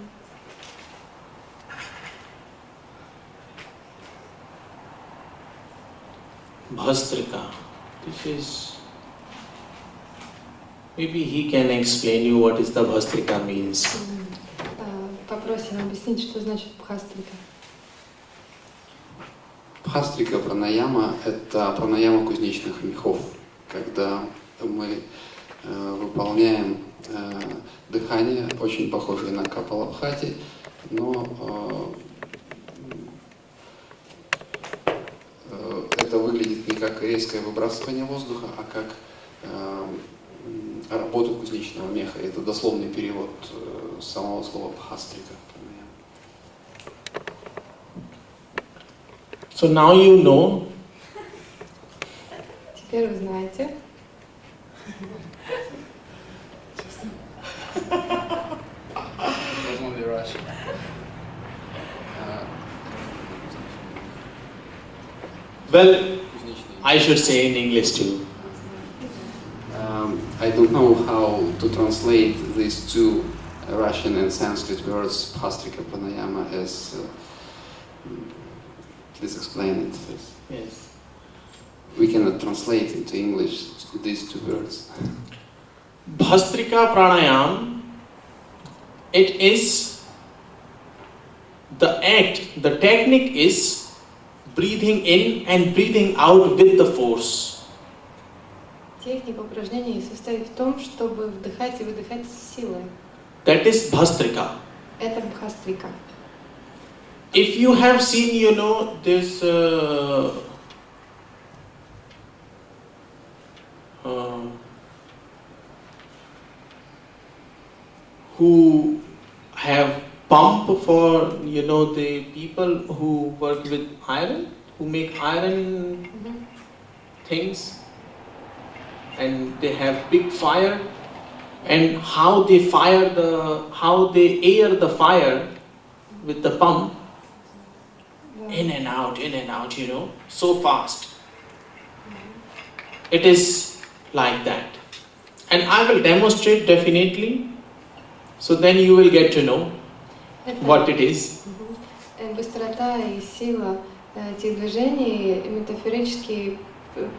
Bhastrika. This is, maybe he can explain you what is the Bhastrika means. Попросим объяснить, что значит Бхастрика. Бхастрика пранаяма – это пранаяма кузнечных мехов, когда мы выполняем дыхание, очень похожее на капалабхати, но это выглядит не как резкое выбрасывание воздуха, а как работа кузнечного меха. Это дословный перевод самого слова бхастрика. So now you know. Теперь вы знаете. Well, I should say in English too. I don't know how to translate these two Russian and Sanskrit words, Bhastrika Pranayama, as. Please explain it. Yes. We cannot translate into English these two words. Bhastrika Pranayam, it is the act, the technique is breathing in and breathing out with the force. Техника упражнений состоит в том, чтобы вдыхать и выдыхать с силой. That is Bhastrika. Это Бхастрика. If you have seen, you know, this who have pump for, you know, the people who work with iron, who make iron things, and they have big fire, and how they air the fire with the pump, in and out, you know, so fast. It is like that. And I will demonstrate definitely, so then you will get to know what it is. Быстрота и сила этих движений метафорически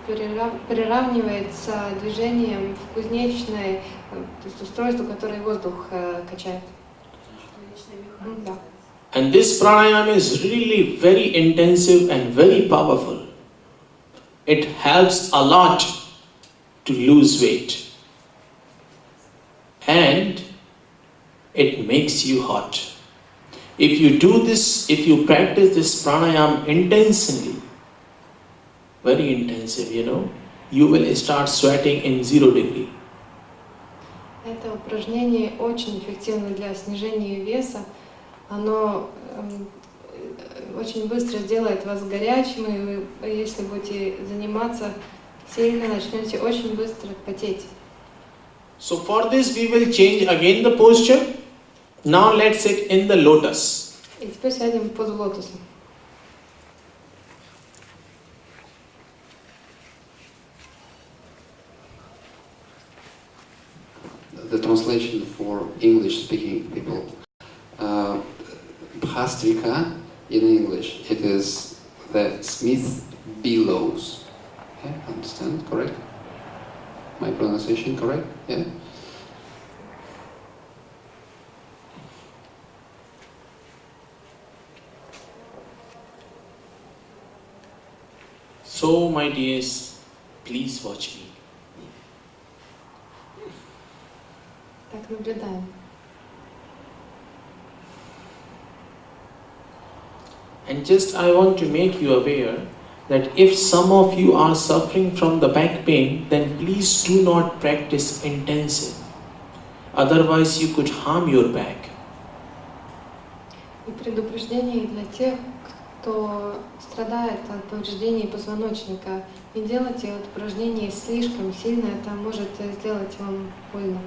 приравнивается движением в кузнечное, то есть устройство, которое воздух качает. Да. And this pranayama is really very intensive and very powerful. It helps a lot to lose weight. And it makes you hot. If you do this, if you practice this pranayama intensely, very intensive, you know, you will start sweating in 0 degree. Это упражнение очень эффективно для снижения веса. Оно очень быстро сделает вас горячим, и вы, если будете заниматься сильно, начнете очень быстро потеть. So for this we will change again the posture. Now let's sit in the lotus. И теперь сядем в позу лотоса. The translation for English-speaking people. Bhastrika in English, it is the smith bellows. Okay, understand? Correct? My pronunciation correct? Yeah. So my dears, please watch me. Так, наблюдаем. And just I want to make you aware that if some of you are suffering from the back pain, then please do not practice intensive. Otherwise you could harm your back. И предупреждение для тех, кто страдает от повреждений позвоночника. Не делайте это упражнение слишком сильно, это может сделать вам больно.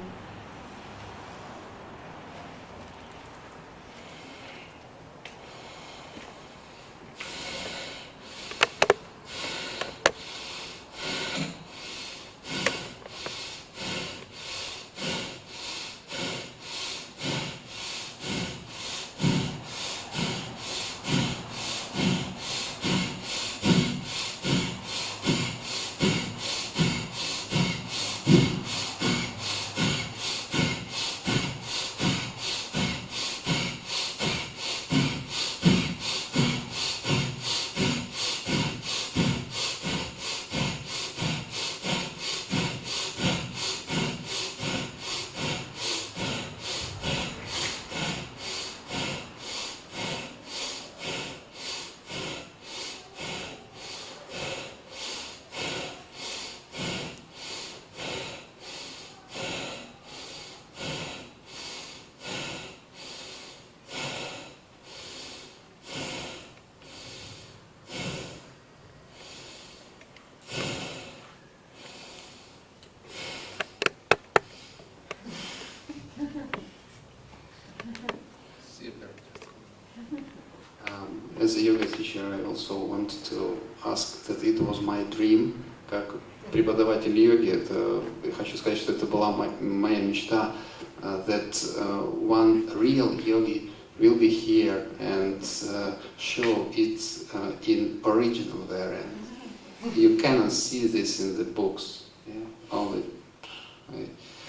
teacher, I also want to ask that it was my dream. Как преподаватель йоги, я хочу сказать, что это была моя мечта, that one real yogi will be here and show it in original there. And you cannot see this in the books. Yeah? Only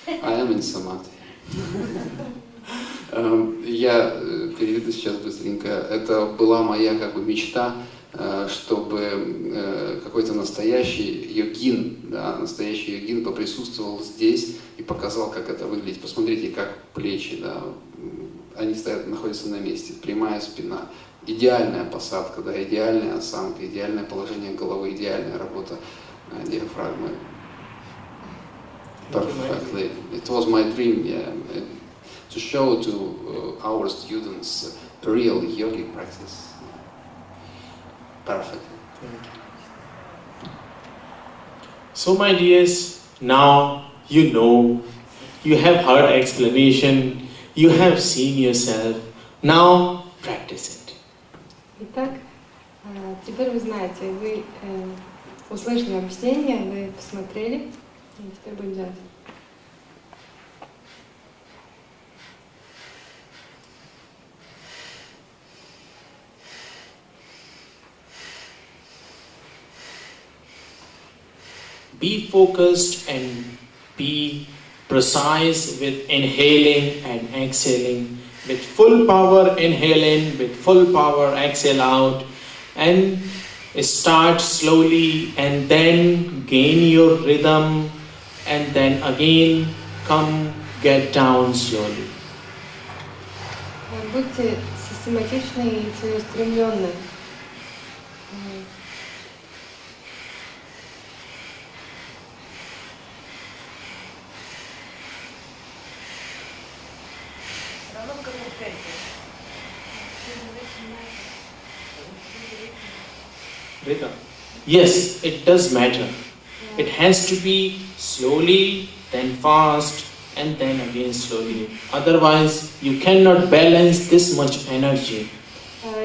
I am in samadhi. Я переведу сейчас быстренько. Это была моя мечта, чтобы какой-то настоящий йогин, настоящий йогин поприсутствовал здесь и показал, как это выглядит. Посмотрите, как плечи, они находятся на месте, прямая спина, идеальная посадка, идеальная осанка, идеальное положение головы, идеальная работа диафрагмы. Perfectly. It was my dream, to show to our students real yogic practice. Perfect. So my dears, now you know, you have heard explanation, you have seen yourself, now practice it. Итак, теперь вы знаете, вы услышали объяснение, вы посмотрели, и теперь будем делать. Be focused and be precise with inhaling and exhaling. With full power inhale in, with full power exhale out. And start slowly and then gain your rhythm. And then again come get down slowly. Будьте систематичны и целеустремленны. Yes, it does matter. It has to be slowly, then fast, and then again slowly. Otherwise, you cannot balance this much energy.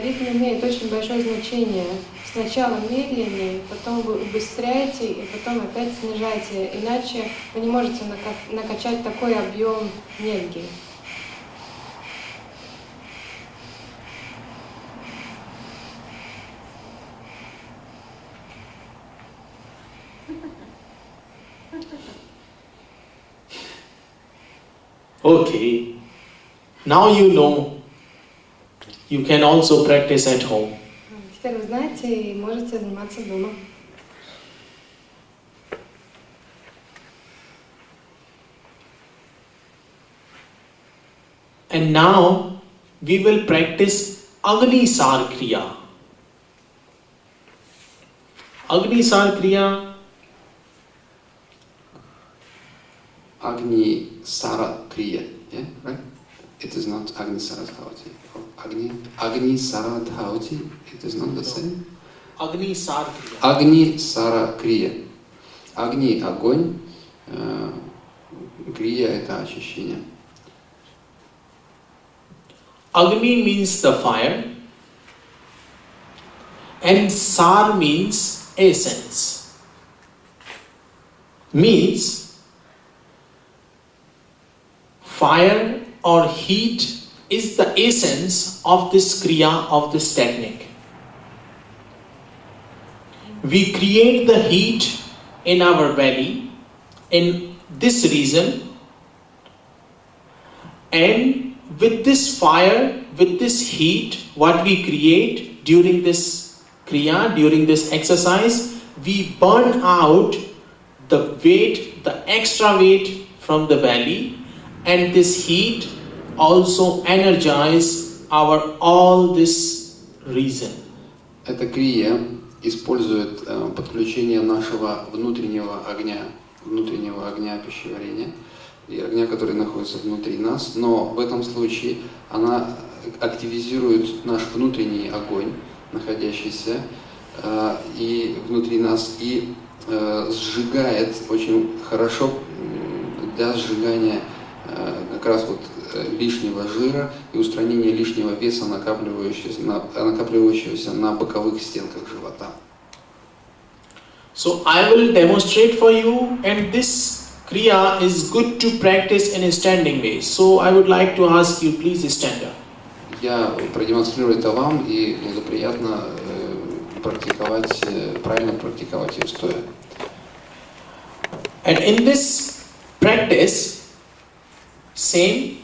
Ритм имеет очень большое значение. Сначала медленнее, потом вы убыстряете, и потом опять снижаете. Иначе вы не можете накачать такой объем энергии. Okay, now you know, you can also practice at home. Теперь вы знаете и можете заниматься дома. And now we will practice Agnisar Kriya. Agnisar Kriya. Agni Sara Kriya, yeah, right? It is not Agni Saradhauti. Agni Saradhauti, it is not the same. Agnisar Kriya. Agni Sara Kriya. Agni – огонь, Kriya – это очищение. Agni means the fire, and Sar means essence. Means fire or heat is the essence of this kriya, of this technique. We create the heat in our belly, in this region, and with this fire, with this heat, what we create during this kriya, during this exercise, we burn out the weight, the extra weight from the belly, and this heat also energize our all this region. Эта крия использует подключение нашего внутреннего огня пищеварения и огня, который находится внутри нас, но в этом случае она активизирует наш внутренний огонь, находящийся и внутри нас, и сжигает очень хорошо для сжигания как раз вот лишнего жира и устранение лишнего веса, накапливающегося на боковых стенках живота. So I will demonstrate for you, and this kriya is good to practice in a standing way. So I would like to ask you, please stand up. Я продемонстрирую это вам, и благоприятно практиковать, правильно практиковать ее стоя. And in this practice, same,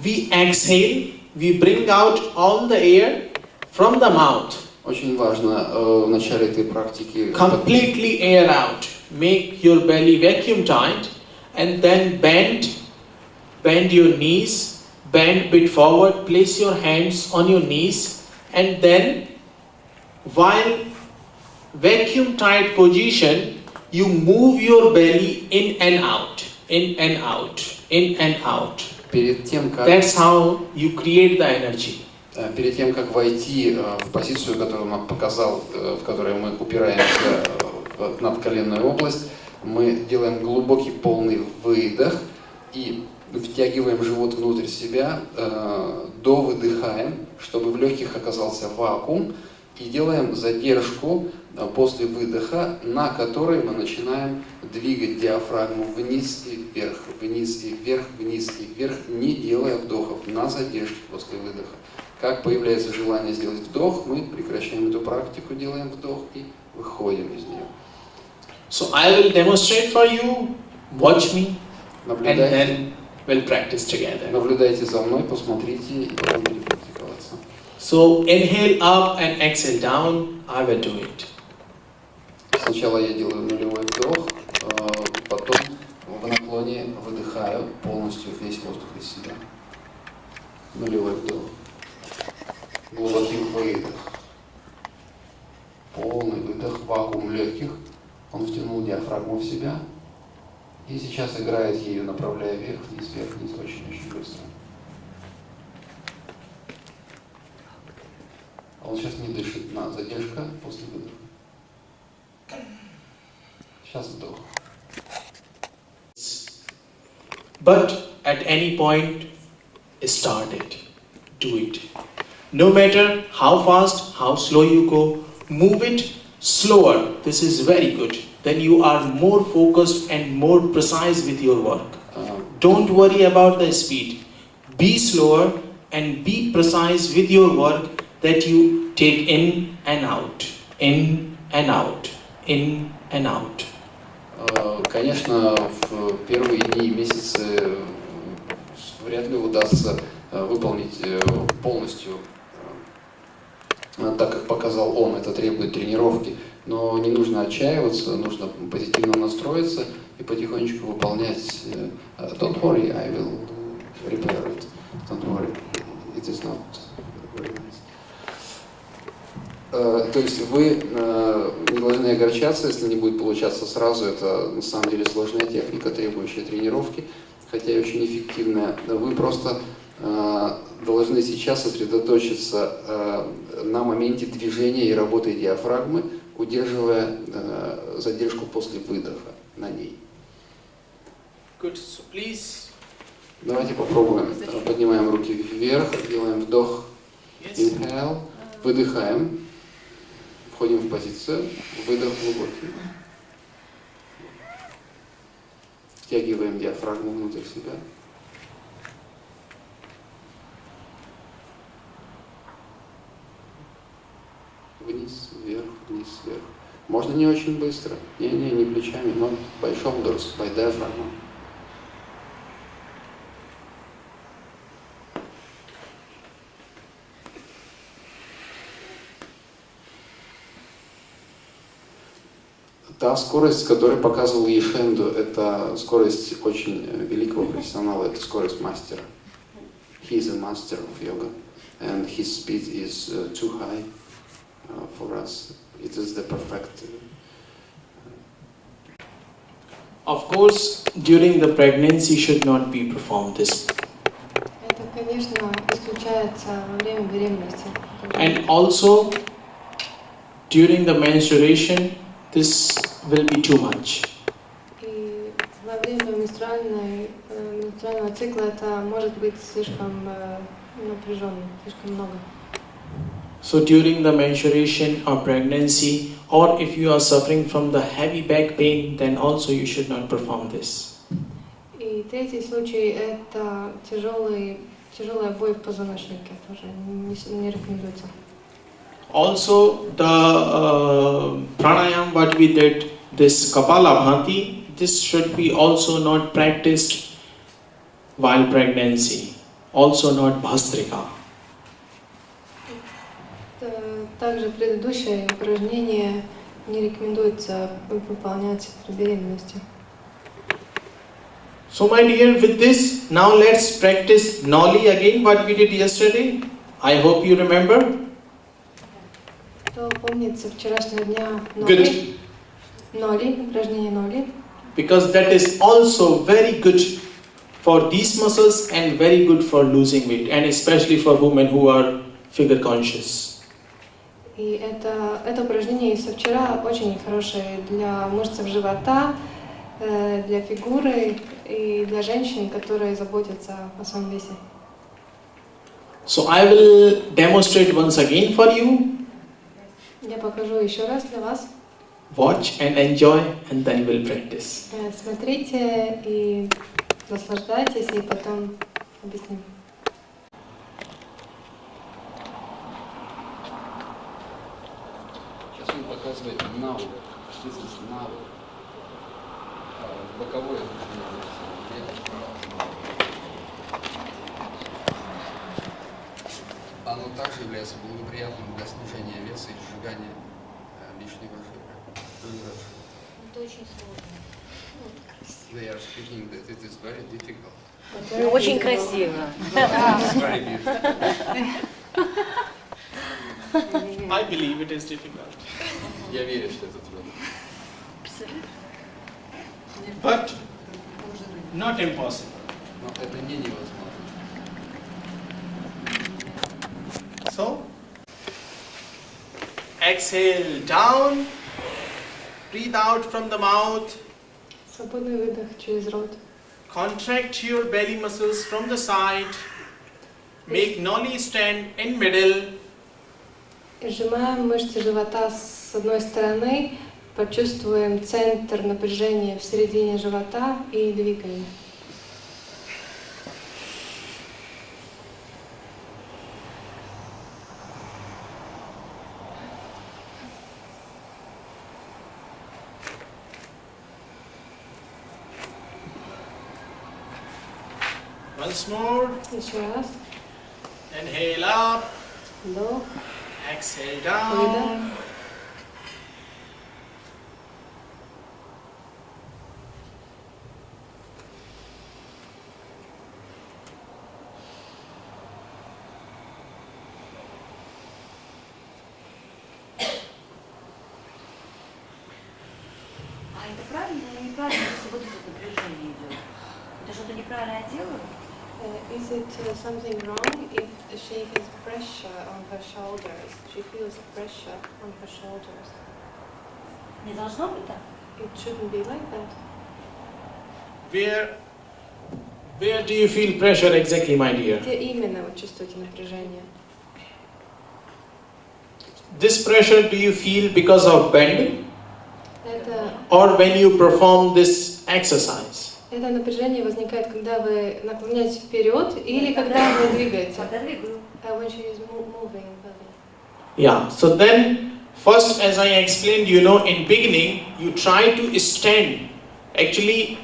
we exhale, we bring out all the air from the mouth. Очень важно в начале этой практики completely air out. Make your belly vacuum tight, and then bend your knees, bend bit forward, place your hands on your knees, and then while vacuum tight position, you move your belly in and out, in and out, in and out. Перед тем, как That's how you create the energy. Перед тем, как войти в позицию, которую он нам показал, в которой мы упираемся в надколенную область, мы делаем глубокий полный выдох и втягиваем живот внутрь себя, довыдыхаем, чтобы в легких оказался вакуум, и делаем задержку после выдоха, на которой мы начинаем двигать диафрагму вниз и вверх, вниз и вверх, вниз и вверх, не делая вдохов, на задержке после выдоха. Как появляется желание сделать вдох, мы прекращаем эту практику, делаем вдох и выходим из нее. So I will demonstrate for you, watch me, and then we'll practice together. Наблюдайте за мной, посмотрите и потом будем практиковаться. So inhale up and exhale down, I will do it. Сначала я делаю нулевой вдох, потом в наклоне выдыхаю полностью весь воздух из себя. Нулевой вдох. Глубокий выдох. Полный выдох, вакуум легких. Он втянул диафрагму в себя. И сейчас играет ею, направляя вверх, вниз, очень-очень быстро. А он сейчас не дышит, на задержка после выдоха. Сейчас вдох. But at any point, start it. Do it. No matter how fast, how slow you go, move it slower. This is very good. Then you are more focused and more precise with your work. Don't worry about the speed. Be slower and be precise with your work, that you take in and out, in and out, in and out. Конечно, в первые дни и месяцы вряд ли удастся выполнить полностью так, как показал он. Это требует тренировки. Но не нужно отчаиваться, нужно позитивно настроиться и потихонечку выполнять. Don't worry, I will repair it. Don't worry, it is not very nice. То есть вы не должны огорчаться, если не будет получаться сразу. Это на самом деле сложная техника, требующая тренировки, хотя и очень эффективная. Вы просто должны сейчас сосредоточиться на моменте движения и работы диафрагмы, удерживая задержку после выдоха на ней. Good. So please. Давайте попробуем. Поднимаем руки вверх, делаем вдох, inhale, выдыхаем. Входим в позицию, выдох глубокий. Втягиваем диафрагму внутрь себя. Вниз, вверх, вниз, вверх. Можно не очень быстро. Не плечами, но by shoulders, by diaphragm. Та скорость, с которой показывал Яшенду, это скорость очень великого профессионала, это скорость мастера. He is a master of yoga, and his speed is too high for us. It is the perfect. Of course, during the pregnancy should not be performed this. Это, конечно, исключается во время беременности. And also, during the menstruation, this will be too much. И во во время менструального цикла это может быть слишком напряженно, слишком много. So during the menstruation or pregnancy, or if you are suffering from the heavy back pain, then also you should not perform this. И третий случай это тяжелая боль в позвоночнике, тоже не рекомендуется. Also the pranayam what we did, this Kapalabhati, this should be also not practiced while pregnancy, also not Bhastrika. Также предыдущее упражнение не рекомендуется выполнять при беременности. So my dear, with this, now let's practice Noli again, what we did yesterday. I hope you remember. Кто помнит со вчерашнего дня Good. Ноли, упражнение Ноли? Because that is also very good for these muscles and very good for losing weight, and especially for women who are figure conscious. И это упражнение со вчера очень хорошее для мышц живота, для фигуры и для женщин, которые заботятся о своем весе. So I will demonstrate once again for you. Я покажу еще раз для вас. Watch and enjoy, and then we'll practice. Смотрите и наслаждайтесь, и потом объясним. Сейчас он показывает навык, численность навык, боковое оно также является благоприятным для снижения веса и сжигания лишнего жира. Это очень сложно. They are speaking that it is very difficult. Очень красиво. It's very beautiful. I believe it is difficult. Я верю, что это трудно. But not impossible. Но это не невозможно. So, exhale down, breathe out from the mouth, Свободный выдох через рот. contract your belly muscles from the side, make noli stand in middle, И сжимаем мышцы живота с одной стороны, почувствуем центр напряжения в середине живота и двигаем. once more, Еще раз. inhale up, Вдох. exhale down, А это правильно или неправильно, если вот это напряжение идет? Это что-то неправильно я делаю? Is it something wrong if she has pressure on her shoulders? She feels pressure on her shoulders. Не должно быть так? It shouldn't be like that. where do you feel pressure exactly, my dear? Где именно вы чувствуете напряжение? This pressure do you feel because of bending Это or when you perform this exercise? напряжение возникает, когда вы наклоняетесь вперед или когда вы двигаете. Когда двигаю. When she is moving. Yeah, so then first, as I explained, in beginning you try to stand. Actually,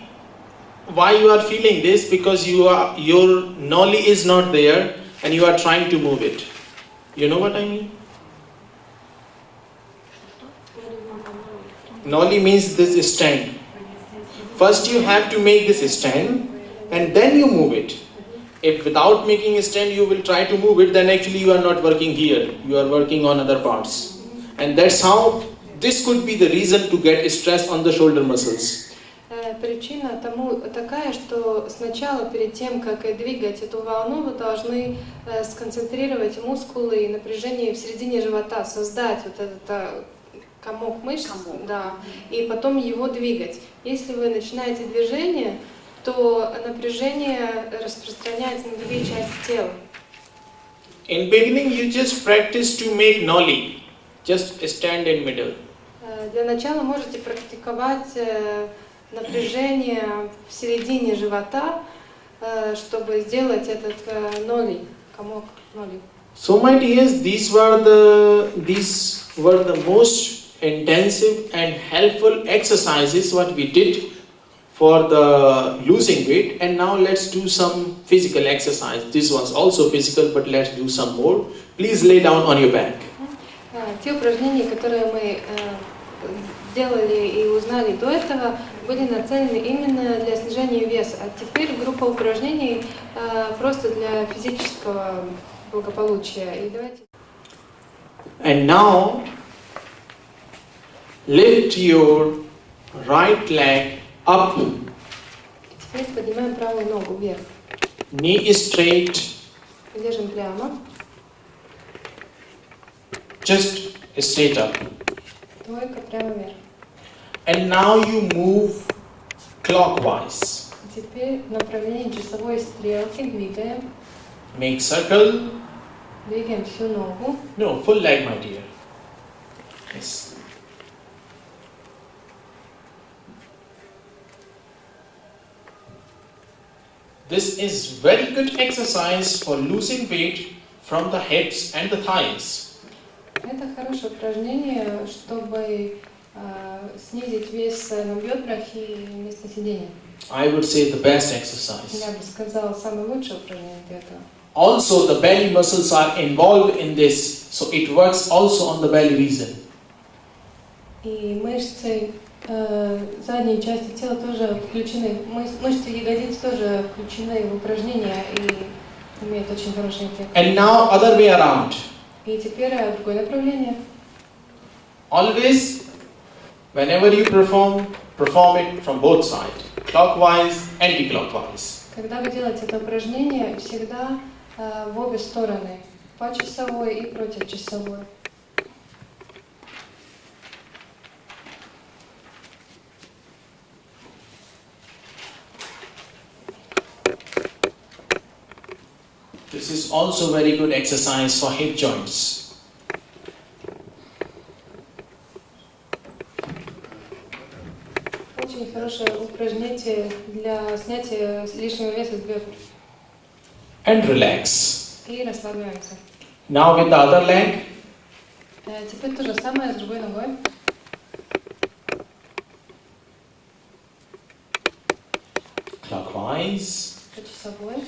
why you are feeling this? Because your noli is not there and you are trying to move it. You know what I mean? Noli means this stand. First you have to make this stand and then you move it. If without making a stand you will try to move it, then actually you are not working here. You are working on other parts. And that's how this could be the reason to get stress on the shoulder muscles. Причина тому такая, что сначала, перед тем, как двигать эту волну, вы должны сконцентрировать мускулы и напряжение в середине живота, создать вот это комок мышц, Комок. да, и потом его двигать. Если вы начинаете движение, то напряжение распространяется на другие части тела. In beginning, you just practice to make nollie. Just stand in middle. Для начала можете практиковать напряжение в середине живота, чтобы сделать этот ноли, комок ноли. So my dears, these were the most intensive and helpful exercises what we did for the losing weight, and now let's do some physical exercise. This was also physical, but let's do some more. Please lay down on your back. Те упражнения, которые мы делали и узнали до этого, были нацелены именно для снижения веса. А теперь группа упражнений просто для физического благополучия. И давайте. And now lift your right leg up. Теперь поднимаем правую ногу вверх. Knee is straight. Держим прямо. Just straight up. Только прямо вверх. And now you move clockwise. Теперь в направлении часовой стрелки двигаем. Make circle. Двигаем всю ногу. No, full leg, my dear. Yes. This is very good exercise for losing weight from the hips and the thighs. Это хорошее упражнение, чтобы снизить вес на бедрах и место сидения. I would say the best exercise. Я бы сказала, самое лучшее упражнение для этого. Also, the belly muscles are involved in this, so it works also on the belly region. И мышцы задней части тела тоже включены. Мышцы ягодиц тоже включены в упражнения и имеют очень хороший эффект. And now other way around. И теперь другое направление. Always, whenever you perform it from both sides, clockwise, anti-clockwise. Когда вы делаете это упражнение, всегда в обе стороны, по часовой и против часовой. This is also very good exercise for hip joints. Очень хорошее упражнение для снятия лишнего веса с бедер. And relax. И расслабляемся. Now with the other leg. Теперь то же самое с другой ногой. Clockwise. По часовой.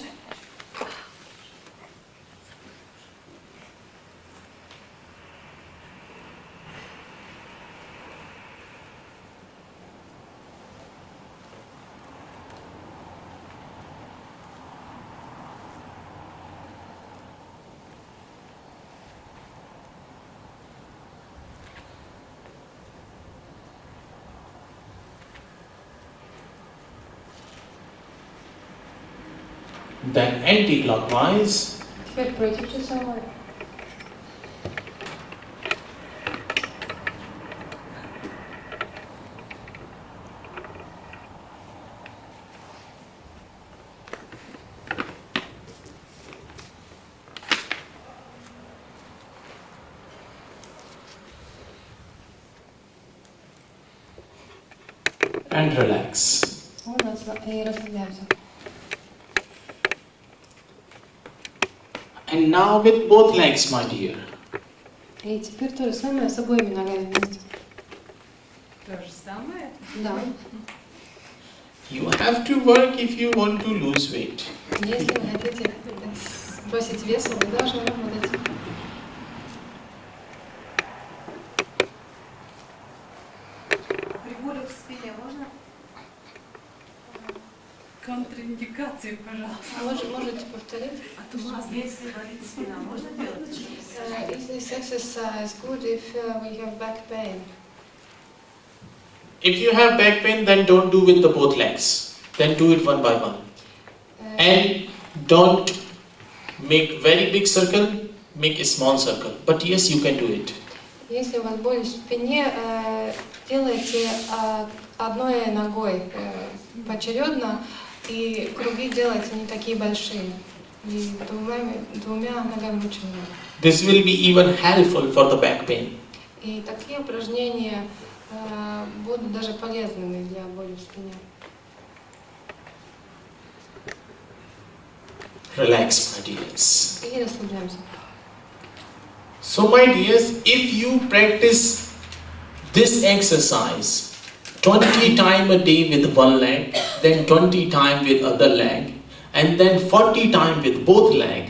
Then anti-clockwise. Теперь против часовой. And relax. И расслабляемся. And now with both legs, my dear. И теперь то же самое с обоими ногами вместе. То же самое? Да. You have to work if you want to lose weight. Если вы хотите сбросить вес, вы должны работать. При болях в спине можно? Контраиндикации, пожалуйста. Можете повторить? Если болит спина, можно делать? Is this exercise good if we have back pain? If you have back pain, then don't do with the both legs. Then do it one by one. And don't make very big circle, make a small circle. But yes, you can do it. Если у вас боль в спине, делайте одной ногой поочередно, и круги делайте не такие большие. И двумя ногами очень много. This will be even helpful for the back pain. И такие упражнения будут даже полезными для боли в спине. Relax, my dears. И расслабляемся. So, my dears, if you practice this exercise 20 times a day with one leg, then 20 times with other leg, and then 40 times with both leg.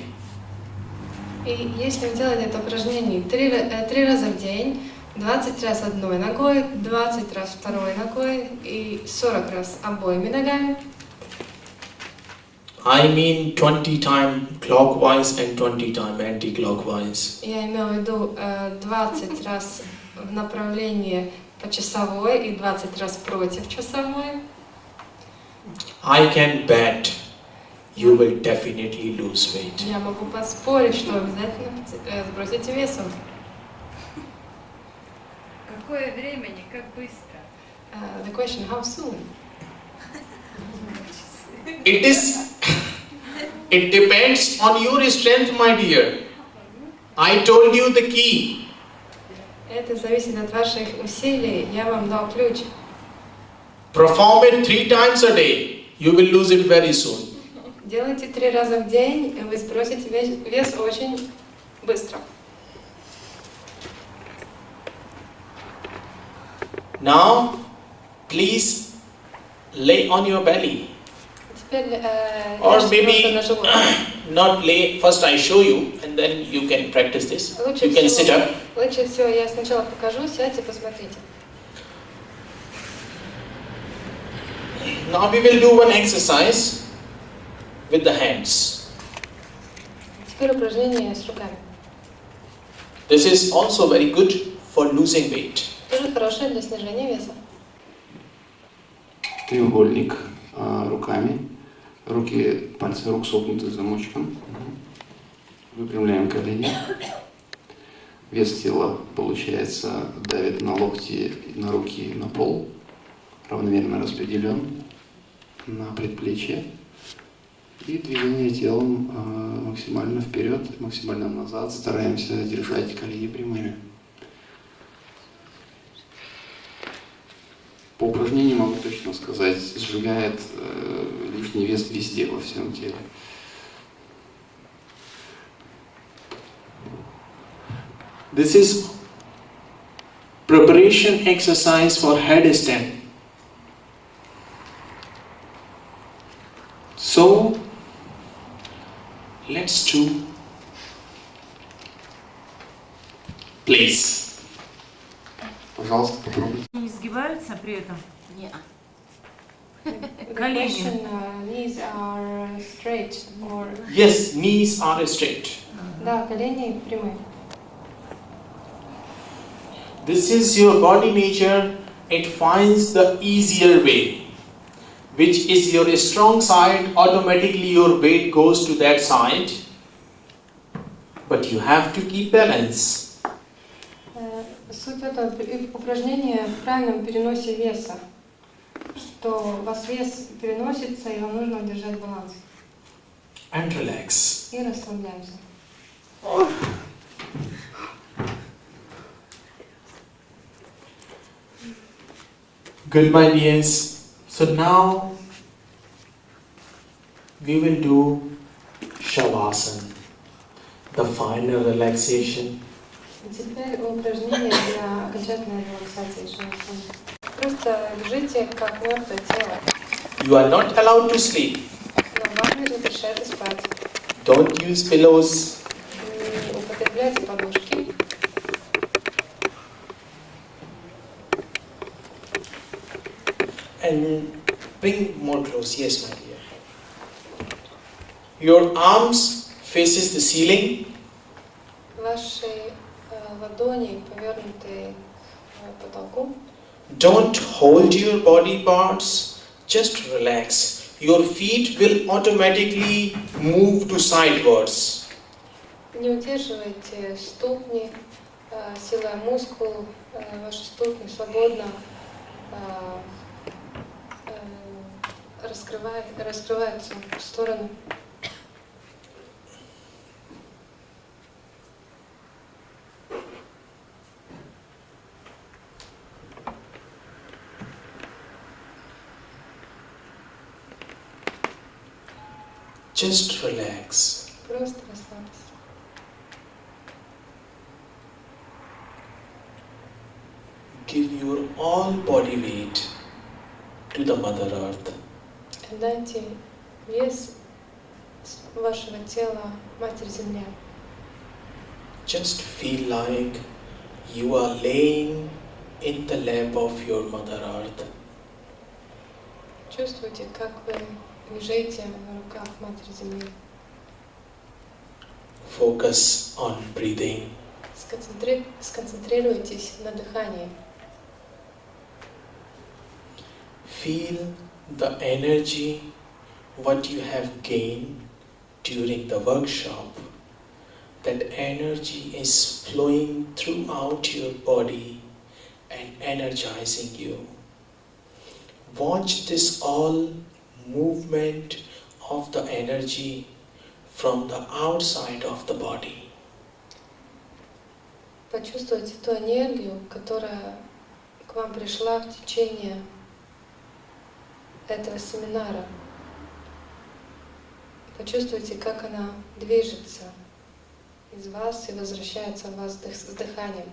И если вы делаете это упражнение 3 раза в день, 20 раз одной ногой, 20 раз второй ногой и 40 раз обоими ногами. I mean 20 times clockwise and 20 times anti-clockwise. Я имею в виду 20 раз в направлении по часовой и 20 раз против часовой. I can bet you will definitely lose weight. Я могу поспорить, что обязательно сбросите весом. Какое времени, как быстро? The question, how soon? It depends on your strength, my dear. I told you the key. Это зависит от ваших усилий. Я вам дал ключ. Perform it 3 times a day. You will lose it very soon. Делайте 3 раза в день, и вы сбросите вес очень быстро. Now, please lay on your belly. Теперь Or ляжьте maybe на живот. not lay. First, I show you, and then you can practice this. You can sit up. Лучше всего я сначала покажу, сядьте, посмотрите. Now we will do one exercise with the hands. Теперь упражнение с руками. This is also very good for losing weight. Тоже хорошее для снижения веса. Треугольник руками. Руки, пальцы рук согнуты замочком. Выпрямляем колени. Вес тела, получается, давит на локти, на руки, на пол. Равномерно распределен на предплечье. И движение телом максимально вперед, максимально назад. Стараемся держать колени прямыми. По упражнению могу точно сказать, сжигает лишний вес везде, во всем теле. This is preparation exercise for headstand. So, let's do place. Пожалуйста, попробуйте. Не сгибаются при этом? Нет. The Колени. question, knees are straight or... Yes, knees are straight. Да, колени прямые. This is your body nature. It finds the easier way, which is your strong side. Automatically your weight goes to that side. But you have to keep balance. Суть этого упражнения в правильном переносе веса, что у вас вес переносится, и вам нужно держать баланс. And relax. И расслабляемся. Good, my dears. So now we will do Shavasana, the final relaxation. Теперь упражнение для окончательной релаксации шавасаны. Просто лежите как мертвое тело. You are not allowed to sleep. Но вам не разрешается спать. Don't use pillows. Не употребляйте подушки. And bring more close. Yes, my dear. Your arms faces the ceiling. Ваши ладони повернуты к потолку. Don't hold your body parts. Just relax. Your feet will automatically move to sidewards. Не удерживайте ступни, сила мускул, ваши ступни свободно раскрываются в сторону. Just relax. Просто расслабься. Give your all body weight to the Mother Earth. Дайте вес вашего тела Матерь Земля. Just feel like you are laying in the lap of your Mother Earth. Чувствуйте, как вы лежите на руках Матери Земли. Focus on breathing. Сконцентрируйтесь на дыхании. Feel the energy what you have gained during the workshop. That energy is flowing throughout your body and energizing you. Watch this all movement of the energy from the outside of the body. Почувствуйте ту энергию, которая к вам пришла в течение этого семинара. Почувствуйте, как она движется из вас и возвращается в вас с дыханием.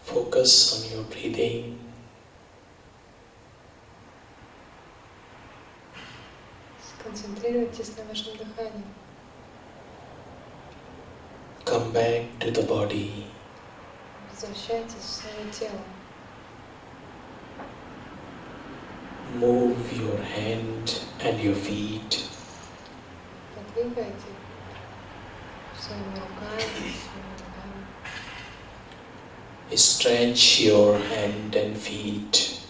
Focus on your breathing. Сконцентрируйтесь на вашем дыхании. Come back to the body. Возвращайтесь в свое тело. Move your hand and your feet. Подвигайте своими руками, своими ногами. Stretch your hand and feet.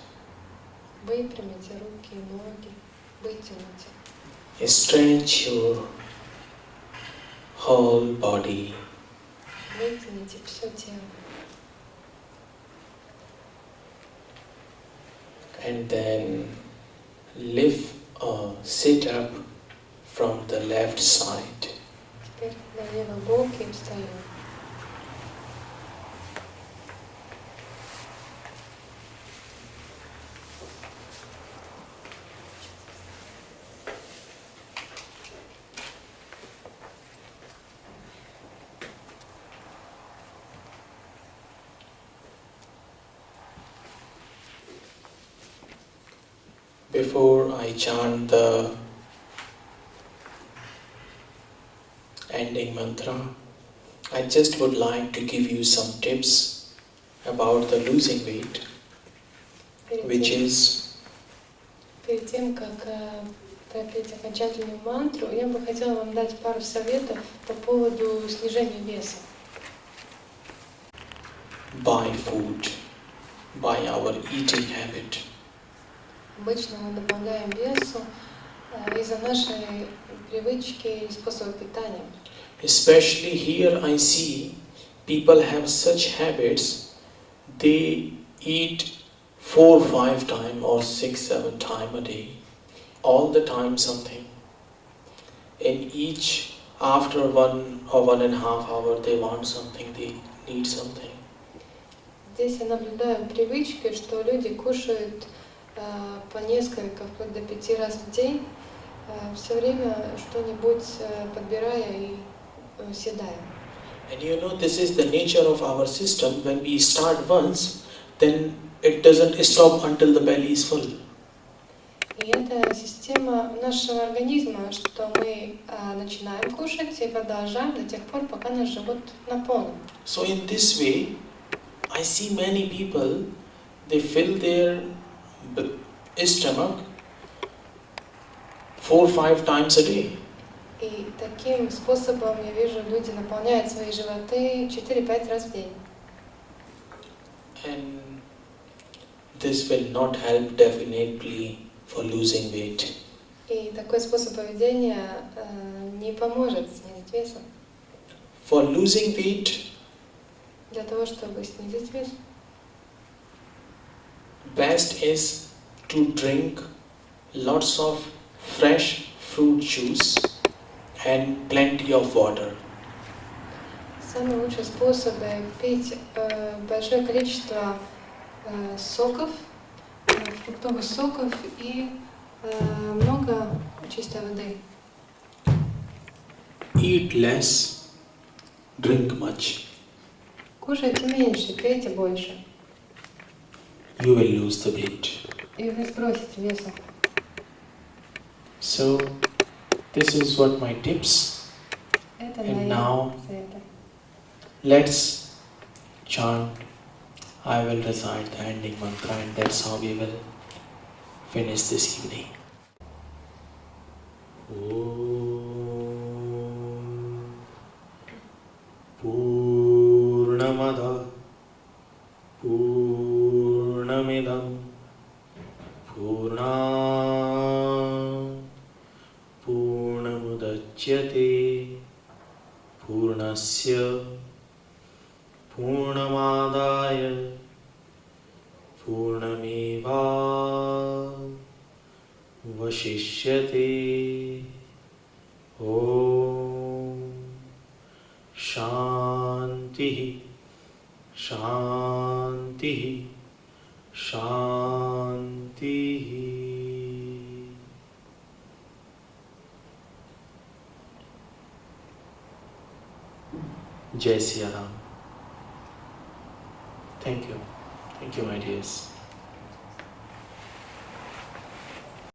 Выпрямите руки и ноги. Вытяните. Stretch your whole body. Вытяните все тело. And then lift or sit up from the left side. Теперь налево боки и встаем. Before I chant the ending mantra, I just would like to give you some tips about the losing weight, which is Перед тем, как пропеть окончательную мантру, я бы хотела вам дать пару советов по поводу снижения веса. by food, by our eating habit. Обычно мы добавляем весу из-за нашей привычки и способа питания. Especially here I see people have such habits, they eat 4 or 5 times or 6, 7 times a day. All the time something. In each, after 1 or 1.5 hours, they want something, they need something. Здесь я наблюдаю привычки, что люди кушают по несколько, вплоть до 5 раз в день, все время что-нибудь подбирая и съедая. And you know, this is the nature of our system. When we start once, then it doesn't stop until the belly is full. И это система нашего организма, что мы начинаем кушать и продолжаем до тех пор, пока наш живот наполнен. So in this way, I see many people, they fill their stomach 4 or 5 times a day. И таким способом, я вижу, люди наполняют свои животы 4-5 раз в день. And this will not help definitely for losing weight. И такой способ поведения не поможет снизить вес. For losing weight, Для того, чтобы снизить вес, best is to drink lots of fresh fruit juice and plenty of water. самый лучший способ пить большое количество соков, фруктовых соков и много чистой воды. Eat less, drink much. Кушайте меньше, пейте больше, You will lose the weight. и вы сбросите веса. So, this is what my tips. Это And мои now, советы. let's chant. I will recite the ending mantra, and that's how we will finish this evening. Purnamada Purnamidam Purnam Purnamudachyate Purnasya Purnamadaya Purnameva vashishyate. Om Shanti Shanti Shanti. Jai Siya Ram. Thank you, my dears.